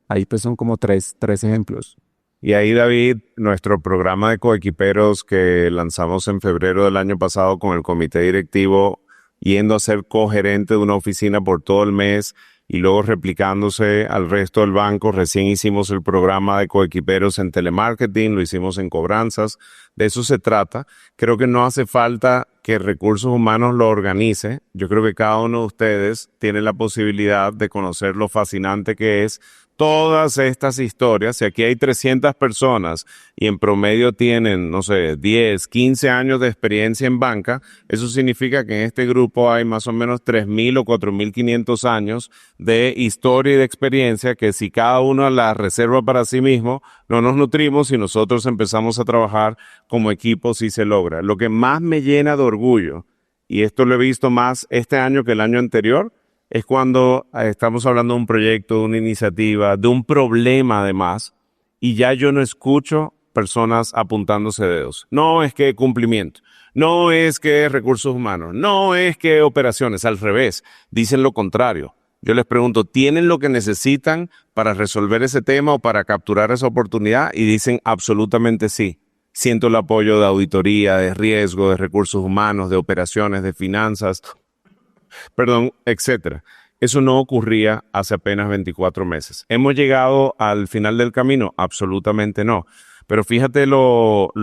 Ahí pues son como tres ejemplos. Y ahí, David, nuestro programa de coequiperos que lanzamos en febrero del año pasado con el comité directivo, yendo a ser cogerente de una oficina por todo el mes y luego replicándose al resto del banco. Recién hicimos el programa de coequiperos en telemarketing, lo hicimos en cobranzas. De eso se trata. Creo que no hace falta que Recursos Humanos lo organice. Yo creo que cada uno de ustedes tiene la posibilidad de conocer lo fascinante que es todas estas historias. Si aquí hay 300 personas y en promedio tienen, no sé, 10, 15 años de experiencia en banca, eso significa que en este grupo hay más o menos 3.000 o 4.500 años de historia y de experiencia que si cada uno la reserva para sí mismo, no nos nutrimos y nosotros empezamos a trabajar como equipo si se logra. Lo que más me llena de orgullo, y esto lo he visto más este año que el año anterior, es cuando estamos hablando de un proyecto, de una iniciativa, de un problema además, y ya yo no escucho personas apuntándose dedos. No es que cumplimiento, no es que recursos humanos, no es que operaciones, al revés, dicen lo contrario. Yo les pregunto, ¿tienen lo que necesitan para resolver ese tema o para capturar esa oportunidad? Y dicen absolutamente sí. Siento el apoyo de auditoría, de riesgo, de recursos humanos, de operaciones, de finanzas, etcétera. Eso no ocurría hace apenas 24 meses. ¿Hemos llegado al final del camino? Absolutamente no. Pero fíjate lo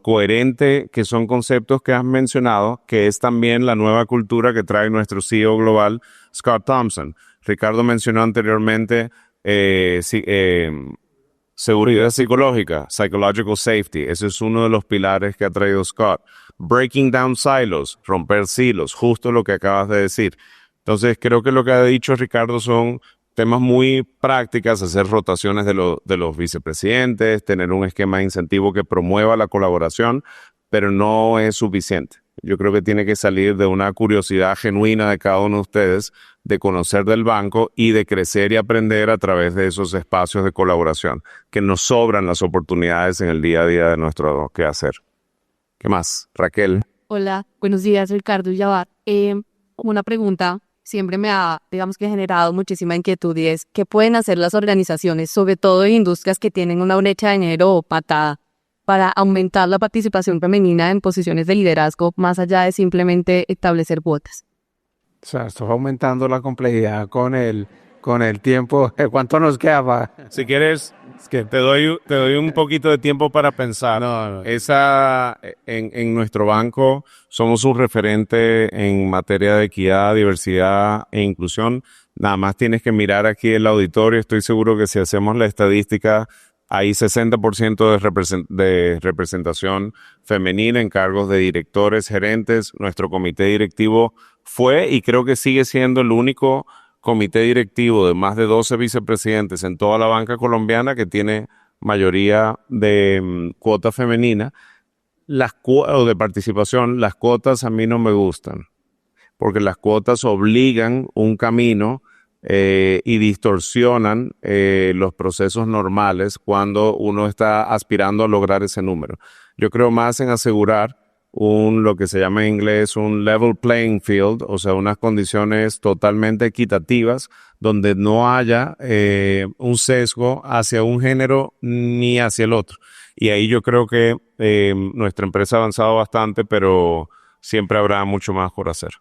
coherente que son conceptos que has mencionado, que es también la nueva cultura que trae nuestro CEO global, Scott Thompson. Ricardo mencionó anteriormente seguridad psicológica, psychological safety. Ese es uno de los pilares que ha traído Scott. Breaking down silos, romper silos, justo lo que acabas de decir. Entonces, creo que lo que ha dicho Ricardo son temas muy prácticas, hacer rotaciones de los vicepresidentes, tener un esquema de incentivo que promueva la colaboración, pero no es suficiente. Yo creo que tiene que salir de una curiosidad genuina de cada uno de ustedes, de conocer del banco y de crecer y aprender a través de esos espacios de colaboración, que nos sobran las oportunidades en el día a día de nuestro quehacer. ¿Qué más? Raquel. Hola, buenos días, Ricardo Yabar. Una pregunta siempre me ha, digamos que generado muchísima inquietud y es, ¿qué pueden hacer las organizaciones, sobre todo en industrias que tienen una brecha de género patada, para aumentar la participación femenina en posiciones de liderazgo, más allá de simplemente establecer cuotas? O sea, esto va aumentando la complejidad con el tiempo. ¿Cuánto nos queda? Si quieres, te doy un poquito de tiempo para pensar. No. En nuestro banco somos un referente en materia de equidad, diversidad e inclusión. Nada más tienes que mirar aquí el auditorio. Estoy seguro que si hacemos la estadística, hay 60% de representación femenina en cargos de directores, gerentes. Nuestro comité directivo fue y creo que sigue siendo el único comité directivo de más de 12 vicepresidentes en toda la banca colombiana que tiene mayoría de cuota femenina. O de participación, las cuotas a mí no me gustan, porque las cuotas obligan un camino y distorsionan los procesos normales cuando uno está aspirando a lograr ese número. Yo creo más en asegurar lo que se llama en inglés un level playing field, o sea, unas condiciones totalmente equitativas donde no haya un sesgo hacia un género ni hacia el otro. Y ahí yo creo que nuestra empresa ha avanzado bastante, pero siempre habrá mucho más por hacer.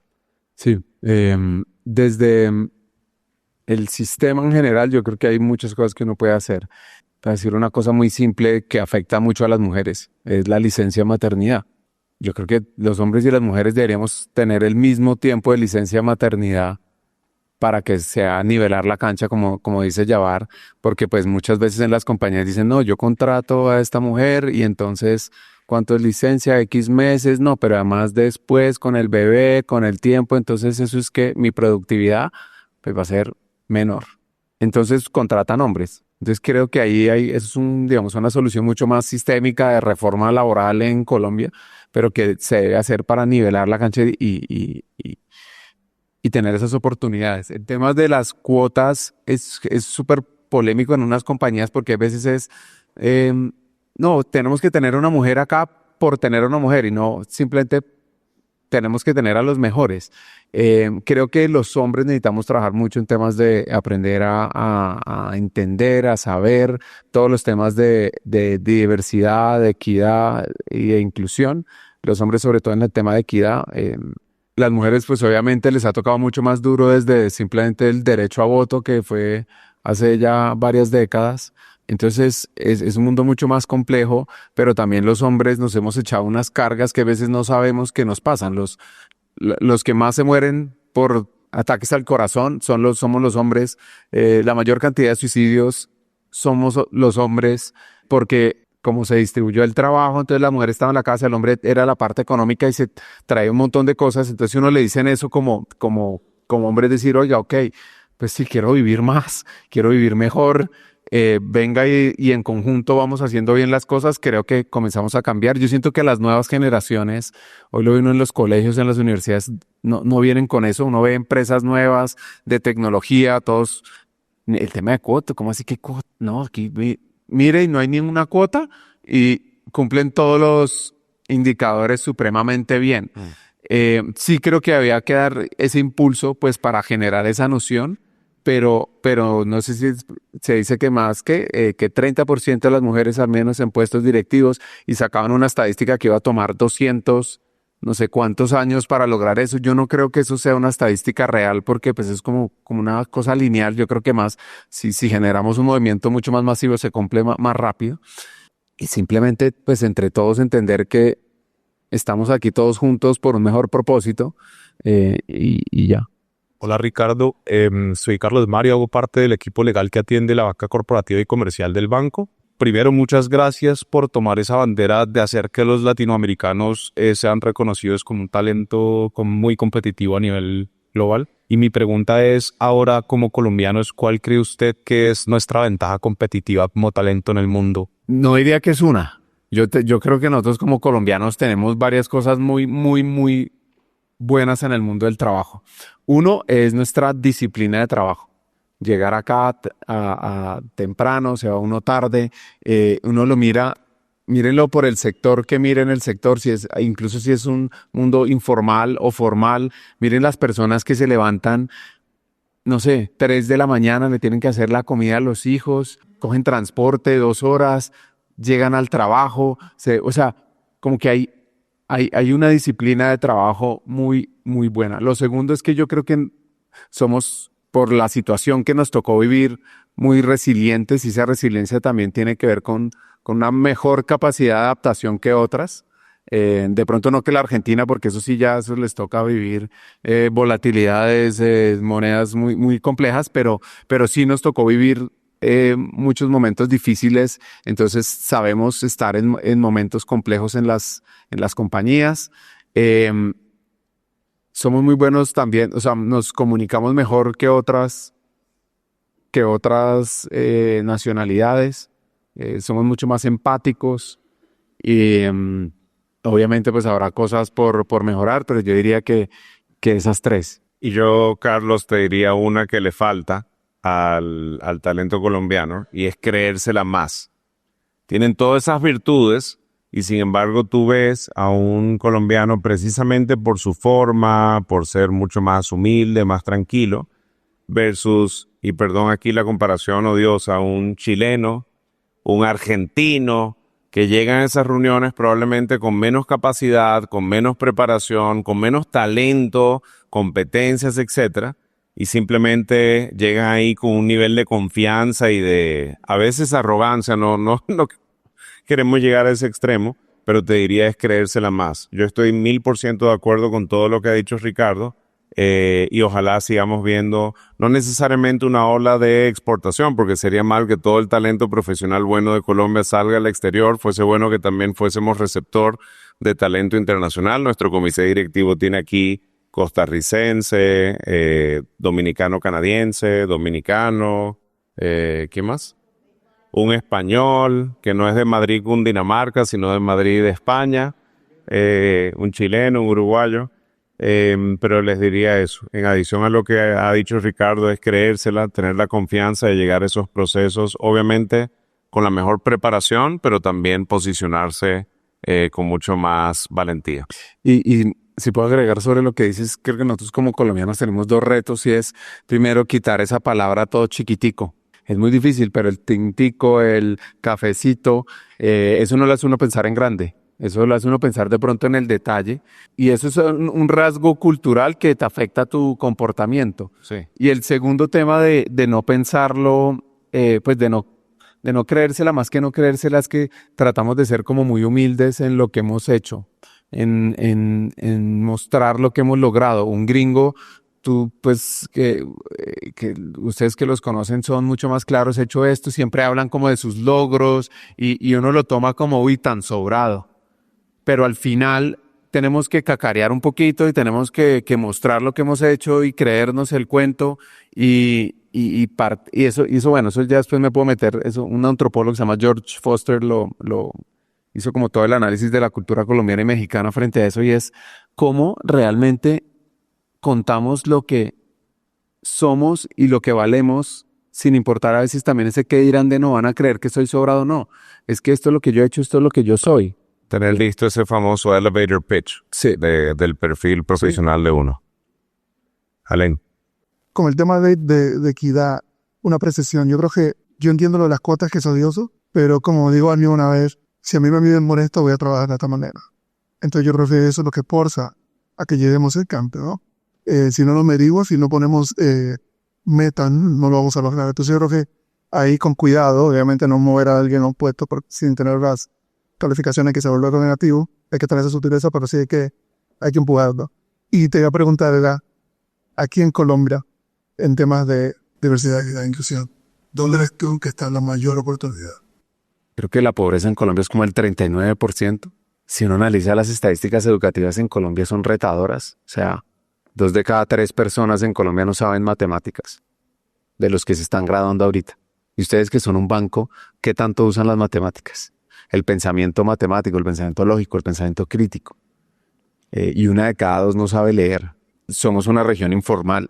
Sí, desde el sistema en general, yo creo que hay muchas cosas que uno puede hacer. Para decir una cosa muy simple que afecta mucho a las mujeres, es la licencia de maternidad. Yo creo que los hombres y las mujeres deberíamos tener el mismo tiempo de licencia de maternidad para que sea nivelar la cancha, como dice Yabar, porque pues muchas veces en las compañías dicen, no, yo contrato a esta mujer y entonces, ¿cuánto es licencia? X meses, no, pero además después con el bebé, con el tiempo, entonces eso es que mi productividad pues va a ser menor. Entonces contratan hombres. Entonces creo que ahí eso es digamos, una solución mucho más sistémica de reforma laboral en Colombia, pero que se debe hacer para nivelar la cancha y tener esas oportunidades. El tema de las cuotas es súper polémico en unas compañías porque a veces no, tenemos que tener una mujer acá por tener una mujer y no simplemente tenemos que tener a los mejores. Creo que los hombres necesitamos trabajar mucho en temas de aprender a entender, a saber todos los temas de diversidad, de equidad y de inclusión. Los hombres, sobre todo en el tema de equidad. Las mujeres, pues obviamente les ha tocado mucho más duro desde simplemente el derecho a voto, que fue hace ya varias décadas. Entonces es un mundo mucho más complejo, pero también los hombres nos hemos echado unas cargas que a veces no sabemos que nos pasan. Los que más se mueren por ataques al corazón somos los hombres. La mayor cantidad de suicidios somos los hombres porque como se distribuyó el trabajo, entonces la mujer estaba en la casa, el hombre era la parte económica y se traía un montón de cosas. Entonces si uno le dicen eso como hombre, es decir, oiga, ok, pues sí, quiero vivir más, quiero vivir mejor, venga y en conjunto vamos haciendo bien las cosas, creo que comenzamos a cambiar. Yo siento que las nuevas generaciones, hoy lo veo en los colegios, en las universidades, no vienen con eso. Uno ve empresas nuevas de tecnología, todos, el tema de cuota, ¿cómo así que cuota? No, aquí mire y no hay ninguna cuota y cumplen todos los indicadores supremamente bien. Sí creo que había que dar ese impulso pues para generar esa noción, pero no sé si se dice que más que 30% de las mujeres al menos en puestos directivos, y sacaban una estadística que iba a tomar 200 no sé cuántos años para lograr eso. Yo no creo que eso sea una estadística real porque pues es como una cosa lineal. Yo creo que más, si generamos un movimiento mucho más masivo, se cumple más rápido. Y simplemente pues entre todos entender que estamos aquí todos juntos por un mejor propósito y ya. Hola Ricardo, soy Carlos Mario, hago parte del equipo legal que atiende la banca corporativa y comercial del banco. Primero, muchas gracias por tomar esa bandera de hacer que los latinoamericanos sean reconocidos como un talento muy competitivo a nivel global. Y mi pregunta es, ahora como colombianos, ¿cuál cree usted que es nuestra ventaja competitiva como talento en el mundo? No diría que es una. Yo creo que nosotros como colombianos tenemos varias cosas muy buenas en el mundo del trabajo. Uno es nuestra disciplina de trabajo. Llegar acá a temprano, se va uno tarde, uno lo mira, mírenlo por el sector que miren el sector, incluso si es un mundo informal o formal, miren las personas que se levantan, no sé, 3 de la mañana, le tienen que hacer la comida a los hijos, cogen transporte 2 horas, llegan al trabajo, o sea, como que hay una disciplina de trabajo muy buena. Lo segundo es que yo creo que somos, por la situación que nos tocó vivir, muy resilientes, y esa resiliencia también tiene que ver con una mejor capacidad de adaptación que otras. De pronto no que la Argentina, porque eso les toca vivir volatilidades, monedas muy complejas, pero sí nos tocó vivir muchos momentos difíciles, entonces sabemos estar en momentos complejos en las compañías. Somos muy buenos también, o sea, nos comunicamos mejor que otras nacionalidades, somos mucho más empáticos y obviamente pues habrá cosas por mejorar, pero yo diría que esas 3. Y yo, Carlos, te diría una que le falta al talento colombiano, y es creérsela más. Tienen todas esas virtudes, y sin embargo tú ves a un colombiano precisamente por su forma, por ser mucho más humilde, más tranquilo, versus, y perdón aquí la comparación odiosa, un chileno, un argentino, que llegan a esas reuniones probablemente con menos capacidad, con menos preparación, con menos talento, competencias, etcétera, y simplemente llegan ahí con un nivel de confianza y de, a veces, arrogancia. No queremos llegar a ese extremo, pero te diría es creérsela más. Yo estoy 1000% de acuerdo con todo lo que ha dicho Ricardo, y ojalá sigamos viendo, no necesariamente una ola de exportación, porque sería mal que todo el talento profesional bueno de Colombia salga al exterior. Fuese bueno que también fuésemos receptor de talento internacional. Nuestro comité directivo tiene aquí costarricense, dominicano-canadiense, dominicano, ¿qué más? Un español que no es de Madrid, Cundinamarca, sino de Madrid, España, un chileno, un uruguayo, pero les diría eso. En adición a lo que ha dicho Ricardo, es creérsela, tener la confianza de llegar a esos procesos, obviamente con la mejor preparación, pero también posicionarse con mucho más valentía. Y si puedo agregar sobre lo que dices, creo que nosotros como colombianos tenemos 2 retos, y es, primero, quitar esa palabra todo chiquitico. Es muy difícil, pero el tintico, el cafecito, eso no lo hace uno pensar en grande. Eso lo hace uno pensar de pronto en el detalle. Y eso es un rasgo cultural que te afecta tu comportamiento. Sí. Y el segundo tema de no pensarlo, pues de no creérsela, más que no creérsela, es que tratamos de ser como muy humildes en lo que hemos hecho, en mostrar lo que hemos logrado. Un gringo, tú, pues, que ustedes que los conocen son mucho más claros, he hecho esto, siempre hablan como de sus logros, y uno lo toma como, uy, tan sobrado. Pero al final tenemos que cacarear un poquito y tenemos que mostrar lo que hemos hecho y creernos el cuento, y eso, bueno, eso ya después me puedo meter, eso, un antropólogo que se llama George Foster lo hizo como todo el análisis de la cultura colombiana y mexicana frente a eso, y es cómo realmente contamos lo que somos y lo que valemos sin importar a veces también ese qué dirán de no van a creer que soy sobrado o no. Es que esto es lo que yo he hecho, esto es lo que yo soy. Tener listo ese famoso elevator pitch Sí. del perfil profesional de uno. Alain. Con el tema de equidad, una precisión. Yo creo que yo entiendo lo de las cuotas, que es odioso, pero como digo a mí una vez, si a mí me miden molesto, voy a trabajar de esta manera. Entonces yo creo que eso es lo que forza a que lleguemos al cambio, ¿no? Si no lo medimos, si no ponemos metas, no lo vamos a lograr. Entonces yo creo que ahí con cuidado, obviamente no mover a alguien a un puesto sin tener las calificaciones que se vuelve algo negativo, hay que tener esa sutileza, pero sí hay que empujarlo. Y te iba a preguntar, era, aquí en Colombia, en temas de diversidad, equidad e inclusión, ¿dónde ves tú que está la mayor oportunidad? Creo que la pobreza en Colombia es como el 39%. Si uno analiza las estadísticas educativas en Colombia son retadoras. O sea, 2 de cada 3 personas en Colombia no saben matemáticas, de los que se están graduando ahorita. Y ustedes que son un banco, ¿qué tanto usan las matemáticas? El pensamiento matemático, el pensamiento lógico, el pensamiento crítico. Y 1 de cada 2 no sabe leer. Somos una región informal.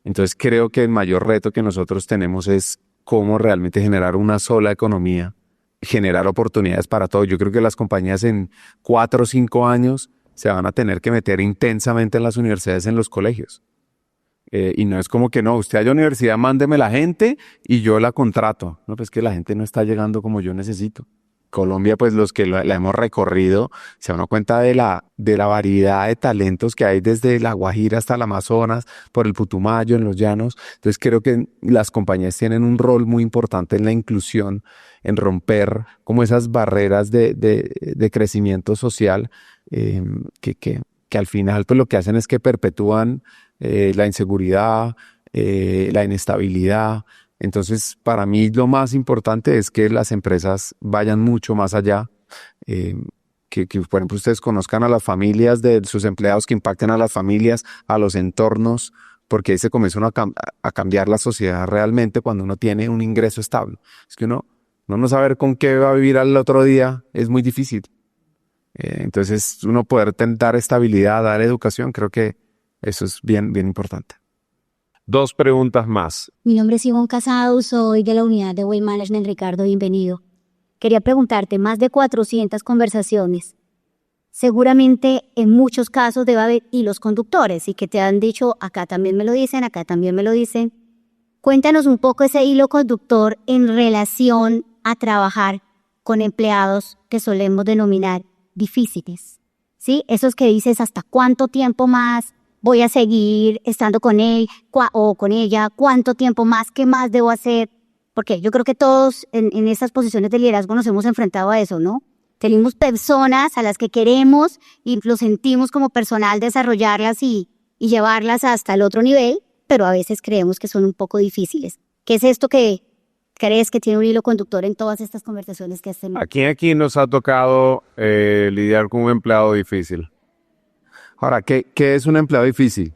Entonces creo que el mayor reto que nosotros tenemos es cómo realmente generar una sola economía, generar oportunidades para todos. Yo creo que las compañías en 4 o 5 años se van a tener que meter intensamente en las universidades, en los colegios. Y no es como que no, usted a la universidad mándeme la gente y yo la contrato. No, pues que la gente no está llegando como yo necesito. Colombia, pues los que la hemos recorrido, se dan cuenta de la variedad de talentos que hay desde La Guajira hasta el Amazonas, por el Putumayo, en los llanos. Entonces creo que las compañías tienen un rol muy importante en la inclusión, en romper como esas barreras de crecimiento social que al final pues lo que hacen es que perpetúan la inseguridad, la inestabilidad. Entonces, para mí lo más importante es que las empresas vayan mucho más allá, que por ejemplo ustedes conozcan a las familias de sus empleados, que impacten a las familias, a los entornos, porque ahí se comienza uno a cambiar la sociedad realmente cuando uno tiene un ingreso estable. Es que uno no saber con qué va a vivir al otro día es muy difícil. Entonces, uno poder dar estabilidad, dar educación, creo que eso es bien, bien importante. 2 preguntas más. Mi nombre es Ivonne Casado, soy de la unidad de Way Management. Ricardo, bienvenido. Quería preguntarte, más de 400 conversaciones. Seguramente en muchos casos debe haber hilos conductores y que te han dicho, acá también me lo dicen, acá también me lo dicen. Cuéntanos un poco ese hilo conductor en relación a trabajar con empleados que solemos denominar difíciles, ¿sí? Esos que dices, ¿hasta cuánto tiempo más voy a seguir estando con él o con ella? ¿Cuánto tiempo más? ¿Qué más debo hacer? Porque yo creo que todos en esas posiciones de liderazgo nos hemos enfrentado a eso, ¿no? Tenemos personas a las que queremos y lo sentimos como personal desarrollarlas y llevarlas hasta el otro nivel, pero a veces creemos que son un poco difíciles. ¿Qué es esto que crees que tiene un hilo conductor en todas estas conversaciones que hacemos? Aquí nos ha tocado lidiar con un empleado difícil. Ahora, ¿qué es un empleado difícil?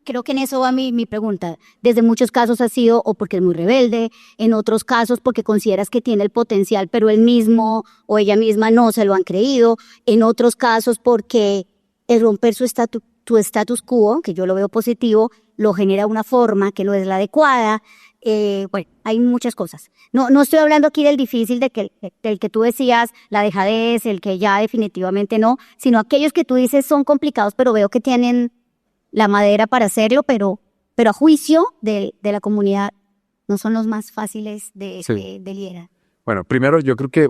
Creo que en eso va mi pregunta. Desde muchos casos ha sido o porque es muy rebelde, en otros casos porque consideras que tiene el potencial, pero él mismo o ella misma no se lo han creído, en otros casos porque el romper tu status quo, que yo lo veo positivo, lo genera una forma que no es la adecuada. Bueno, hay muchas cosas. No estoy hablando aquí del difícil, del que tú decías, la dejadez, el que ya definitivamente no, sino aquellos que tú dices son complicados, pero veo que tienen la madera para hacerlo, pero a juicio de la comunidad no son los más fáciles de liderar. Bueno, primero yo creo que,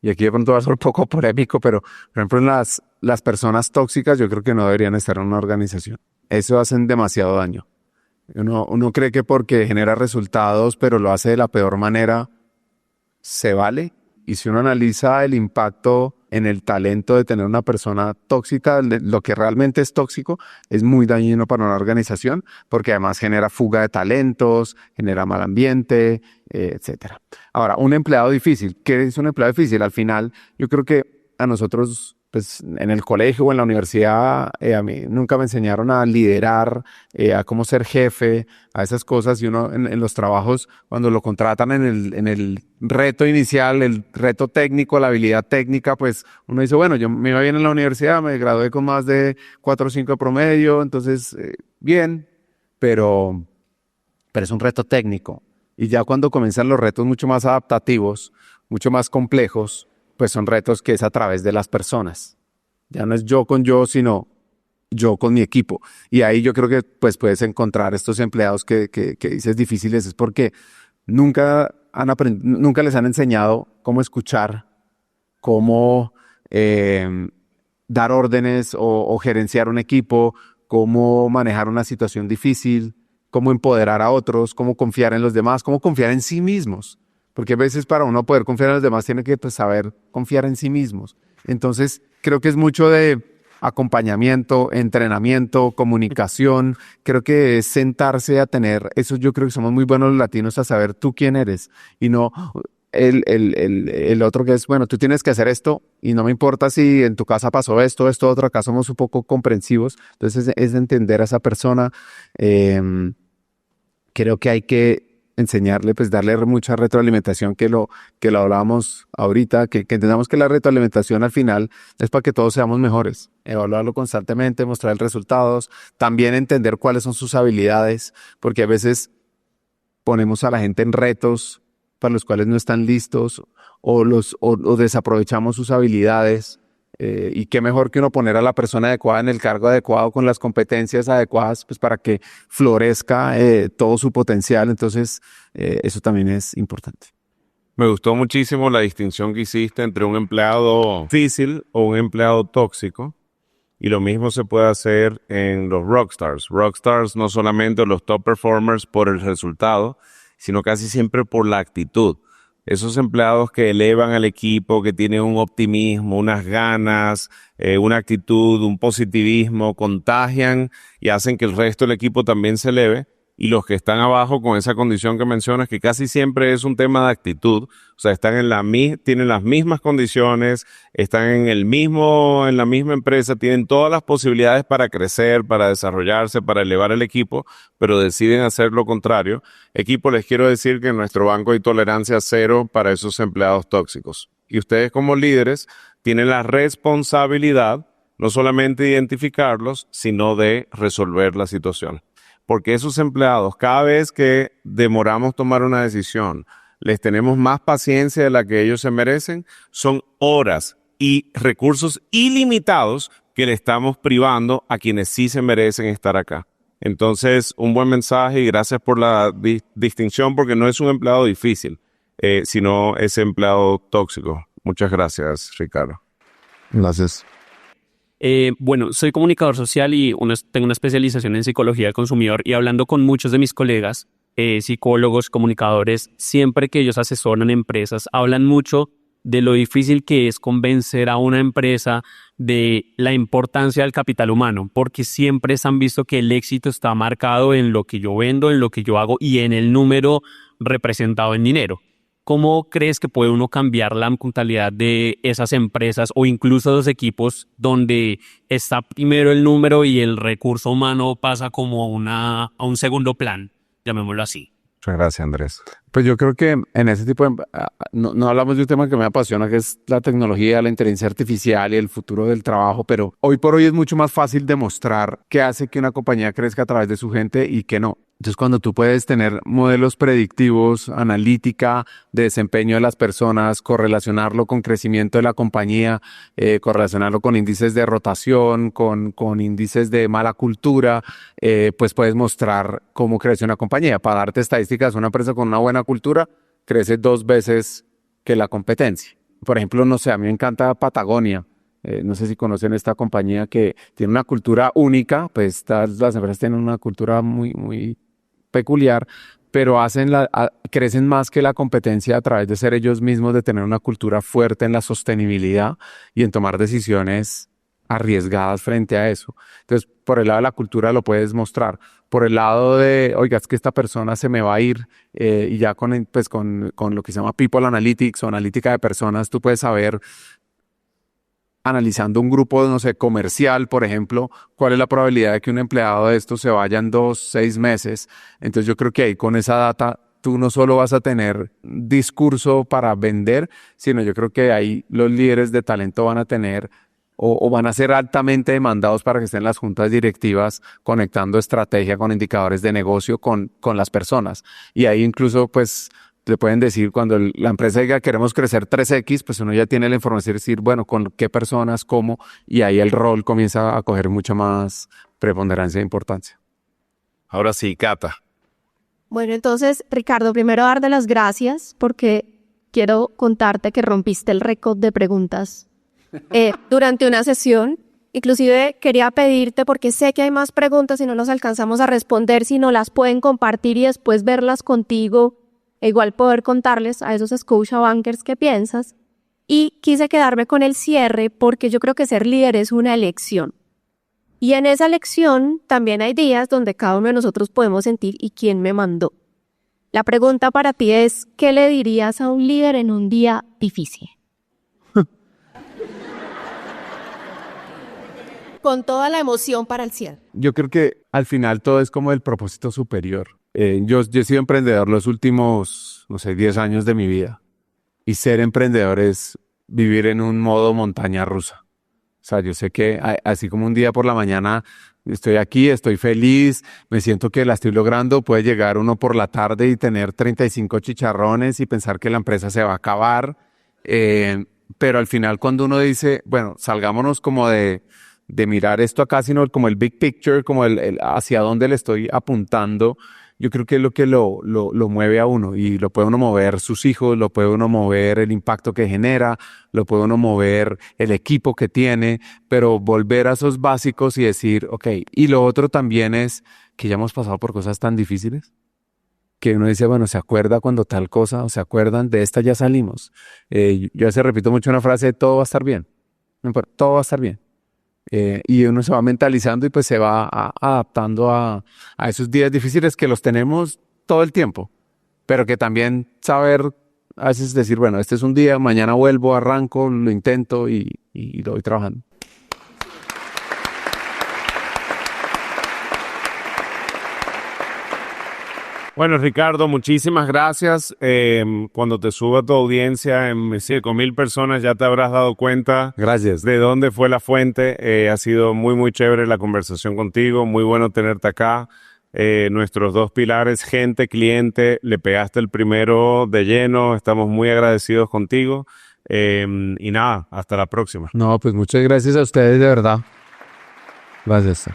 y aquí de pronto va a ser un poco polémico, pero por ejemplo en las personas tóxicas yo creo que no deberían estar en una organización. Eso hacen demasiado daño. Uno cree que porque genera resultados, pero lo hace de la peor manera, se vale. Y si uno analiza el impacto en el talento de tener una persona tóxica, lo que realmente es tóxico, es muy dañino para una organización, porque además genera fuga de talentos, genera mal ambiente, etcétera. Ahora, un empleado difícil. ¿Qué es un empleado difícil? Al final, yo creo que a nosotros, pues en el colegio o en la universidad, a mí nunca me enseñaron a liderar, a cómo ser jefe, a esas cosas. Y uno en los trabajos, cuando lo contratan en el reto inicial, el reto técnico, la habilidad técnica, pues uno dice, bueno, yo me iba bien en la universidad, me gradué con más de 4 o 5 de promedio, entonces bien, pero es un reto técnico. Y ya cuando comienzan los retos mucho más adaptativos, mucho más complejos, pues son retos que es a través de las personas. Ya no es yo con yo, sino yo con mi equipo. Y ahí yo creo que pues puedes encontrar estos empleados que dices difíciles, es porque nunca les han enseñado cómo escuchar, cómo dar órdenes o gerenciar un equipo, cómo manejar una situación difícil, cómo empoderar a otros, cómo confiar en los demás, cómo confiar en sí mismos. Porque a veces para uno poder confiar en los demás tiene que pues, saber confiar en sí mismos. Entonces creo que es mucho de acompañamiento, entrenamiento, comunicación. Creo que es sentarse a tener, eso yo creo que somos muy buenos los latinos a saber tú quién eres y no el otro que es, bueno, tú tienes que hacer esto y no me importa si en tu casa pasó esto, otro, acá somos un poco comprensivos. Entonces es entender a esa persona. Creo que hay que enseñarle, pues darle mucha retroalimentación, que lo hablábamos ahorita, que entendamos que la retroalimentación al final es para que todos seamos mejores, evaluarlo constantemente, mostrar resultados, también entender cuáles son sus habilidades, porque a veces ponemos a la gente en retos para los cuales no están listos o desaprovechamos sus habilidades. Y qué mejor que uno poner a la persona adecuada en el cargo adecuado con las competencias adecuadas pues para que florezca todo su potencial. Entonces eso también es importante. Me gustó muchísimo la distinción que hiciste entre un empleado difícil o un empleado tóxico. Y lo mismo se puede hacer en los rockstars. Rockstars no solamente los top performers por el resultado, sino casi siempre por la actitud. Esos empleados que elevan al equipo, que tienen un optimismo, unas ganas, una actitud, un positivismo, contagian y hacen que el resto del equipo también se eleve. Y los que están abajo con esa condición que mencionas, que casi siempre es un tema de actitud, o sea, tienen las mismas condiciones, están en la misma empresa, tienen todas las posibilidades para crecer, para desarrollarse, para elevar el equipo, pero deciden hacer lo contrario. Equipo, les quiero decir que en nuestro banco hay tolerancia cero para esos empleados tóxicos. Y ustedes como líderes tienen la responsabilidad no solamente de identificarlos, sino de resolver la situación. Porque esos empleados, cada vez que demoramos tomar una decisión, les tenemos más paciencia de la que ellos se merecen, son horas y recursos ilimitados que le estamos privando a quienes sí se merecen estar acá. Entonces, un buen mensaje y gracias por la distinción, porque no es un empleado difícil, sino ese empleado tóxico. Muchas gracias, Ricardo. Gracias. Bueno, soy comunicador social y tengo una especialización en psicología del consumidor y hablando con muchos de mis colegas, psicólogos, comunicadores, siempre que ellos asesoran empresas, hablan mucho de lo difícil que es convencer a una empresa de la importancia del capital humano, porque siempre se han visto que el éxito está marcado en lo que yo vendo, en lo que yo hago y en el número representado en dinero. ¿Cómo crees que puede uno cambiar la mentalidad de esas empresas o incluso los equipos donde está primero el número y el recurso humano pasa como a un segundo plan, llamémoslo así? Muchas gracias, Andrés. Pues yo creo que en ese tipo no hablamos de un tema que me apasiona, que es la tecnología, la inteligencia artificial y el futuro del trabajo, pero hoy por hoy es mucho más fácil demostrar qué hace que una compañía crezca a través de su gente y qué no. Entonces, cuando tú puedes tener modelos predictivos, analítica de desempeño de las personas, correlacionarlo con crecimiento de la compañía, correlacionarlo con índices de rotación, con índices de mala cultura, pues puedes mostrar cómo crece una compañía. Para darte estadísticas, una empresa con una buena cultura crece 2 veces que la competencia. Por ejemplo, no sé, a mí me encanta Patagonia. No sé si conocen esta compañía que tiene una cultura única, pues las empresas tienen una cultura muy, muy peculiar, pero crecen más que la competencia a través de ser ellos mismos, de tener una cultura fuerte en la sostenibilidad y en tomar decisiones arriesgadas frente a eso. Entonces, por el lado de la cultura lo puedes mostrar. Por el lado de, oiga, es que esta persona se me va a ir y ya con lo que se llama People Analytics o analítica de personas, tú puedes saber, analizando un grupo, no sé, comercial, por ejemplo, cuál es la probabilidad de que un empleado de estos se vaya en 2, 6 meses. Entonces yo creo que ahí con esa data tú no solo vas a tener discurso para vender, sino yo creo que ahí los líderes de talento van a tener o van a ser altamente demandados para que estén en las juntas directivas conectando estrategia con indicadores de negocio con las personas. Y ahí incluso pues le pueden decir cuando la empresa diga queremos crecer 3X, pues uno ya tiene la información de decir, bueno, con qué personas, cómo, y ahí el rol comienza a coger mucha más preponderancia e importancia. Ahora sí, Cata. Bueno, entonces, Ricardo, primero darte las gracias porque quiero contarte que rompiste el récord de preguntas durante una sesión. Inclusive quería pedirte, porque sé que hay más preguntas y no nos alcanzamos a responder, si no las pueden compartir y después verlas contigo, e igual poder contarles a esos Scotiabankers qué piensas. Y quise quedarme con el cierre porque yo creo que ser líder es una elección. Y en esa elección también hay días donde cada uno de nosotros podemos sentir ¿y quién me mandó? La pregunta para ti es, ¿qué le dirías a un líder en un día difícil? Con toda la emoción para el cierre. Yo creo que al final todo es como el propósito superior. Yo he sido emprendedor los últimos, 10 años de mi vida. Y ser emprendedor es vivir en un modo montaña rusa. O sea, yo sé que así como un día por la mañana estoy aquí, estoy feliz, me siento que la estoy logrando, puede llegar uno por la tarde y tener 35 chicharrones y pensar que la empresa se va a acabar. Pero al final cuando uno dice, bueno, salgámonos como de mirar esto acá, sino como el big picture, como el hacia dónde le estoy apuntando, yo creo que es lo que lo mueve a uno, y lo puede uno mover sus hijos, lo puede uno mover el impacto que genera, lo puede uno mover el equipo que tiene, pero volver a esos básicos y decir, ok, y lo otro también es que ya hemos pasado por cosas tan difíciles, que uno dice, bueno, ¿se acuerda cuando tal cosa? ¿O se acuerdan de esta ya salimos? Yo a veces repito mucho una frase, todo va a estar bien, no importa, todo va a estar bien. Y uno se va mentalizando y pues se va adaptando a esos días difíciles que los tenemos todo el tiempo, pero que también saber a veces decir, bueno, este es un día, mañana vuelvo, arranco, lo intento y lo voy trabajando. Bueno, Ricardo, muchísimas gracias. Cuando te suba tu audiencia en 5,000 personas ya te habrás dado cuenta. Gracias. De dónde fue la fuente. Ha sido muy, muy chévere la conversación contigo. Muy bueno tenerte acá. Nuestros 2 pilares, gente, cliente, le pegaste el primero de lleno. Estamos muy agradecidos contigo. Y nada, hasta la próxima. No, pues muchas gracias a ustedes, de verdad. Gracias.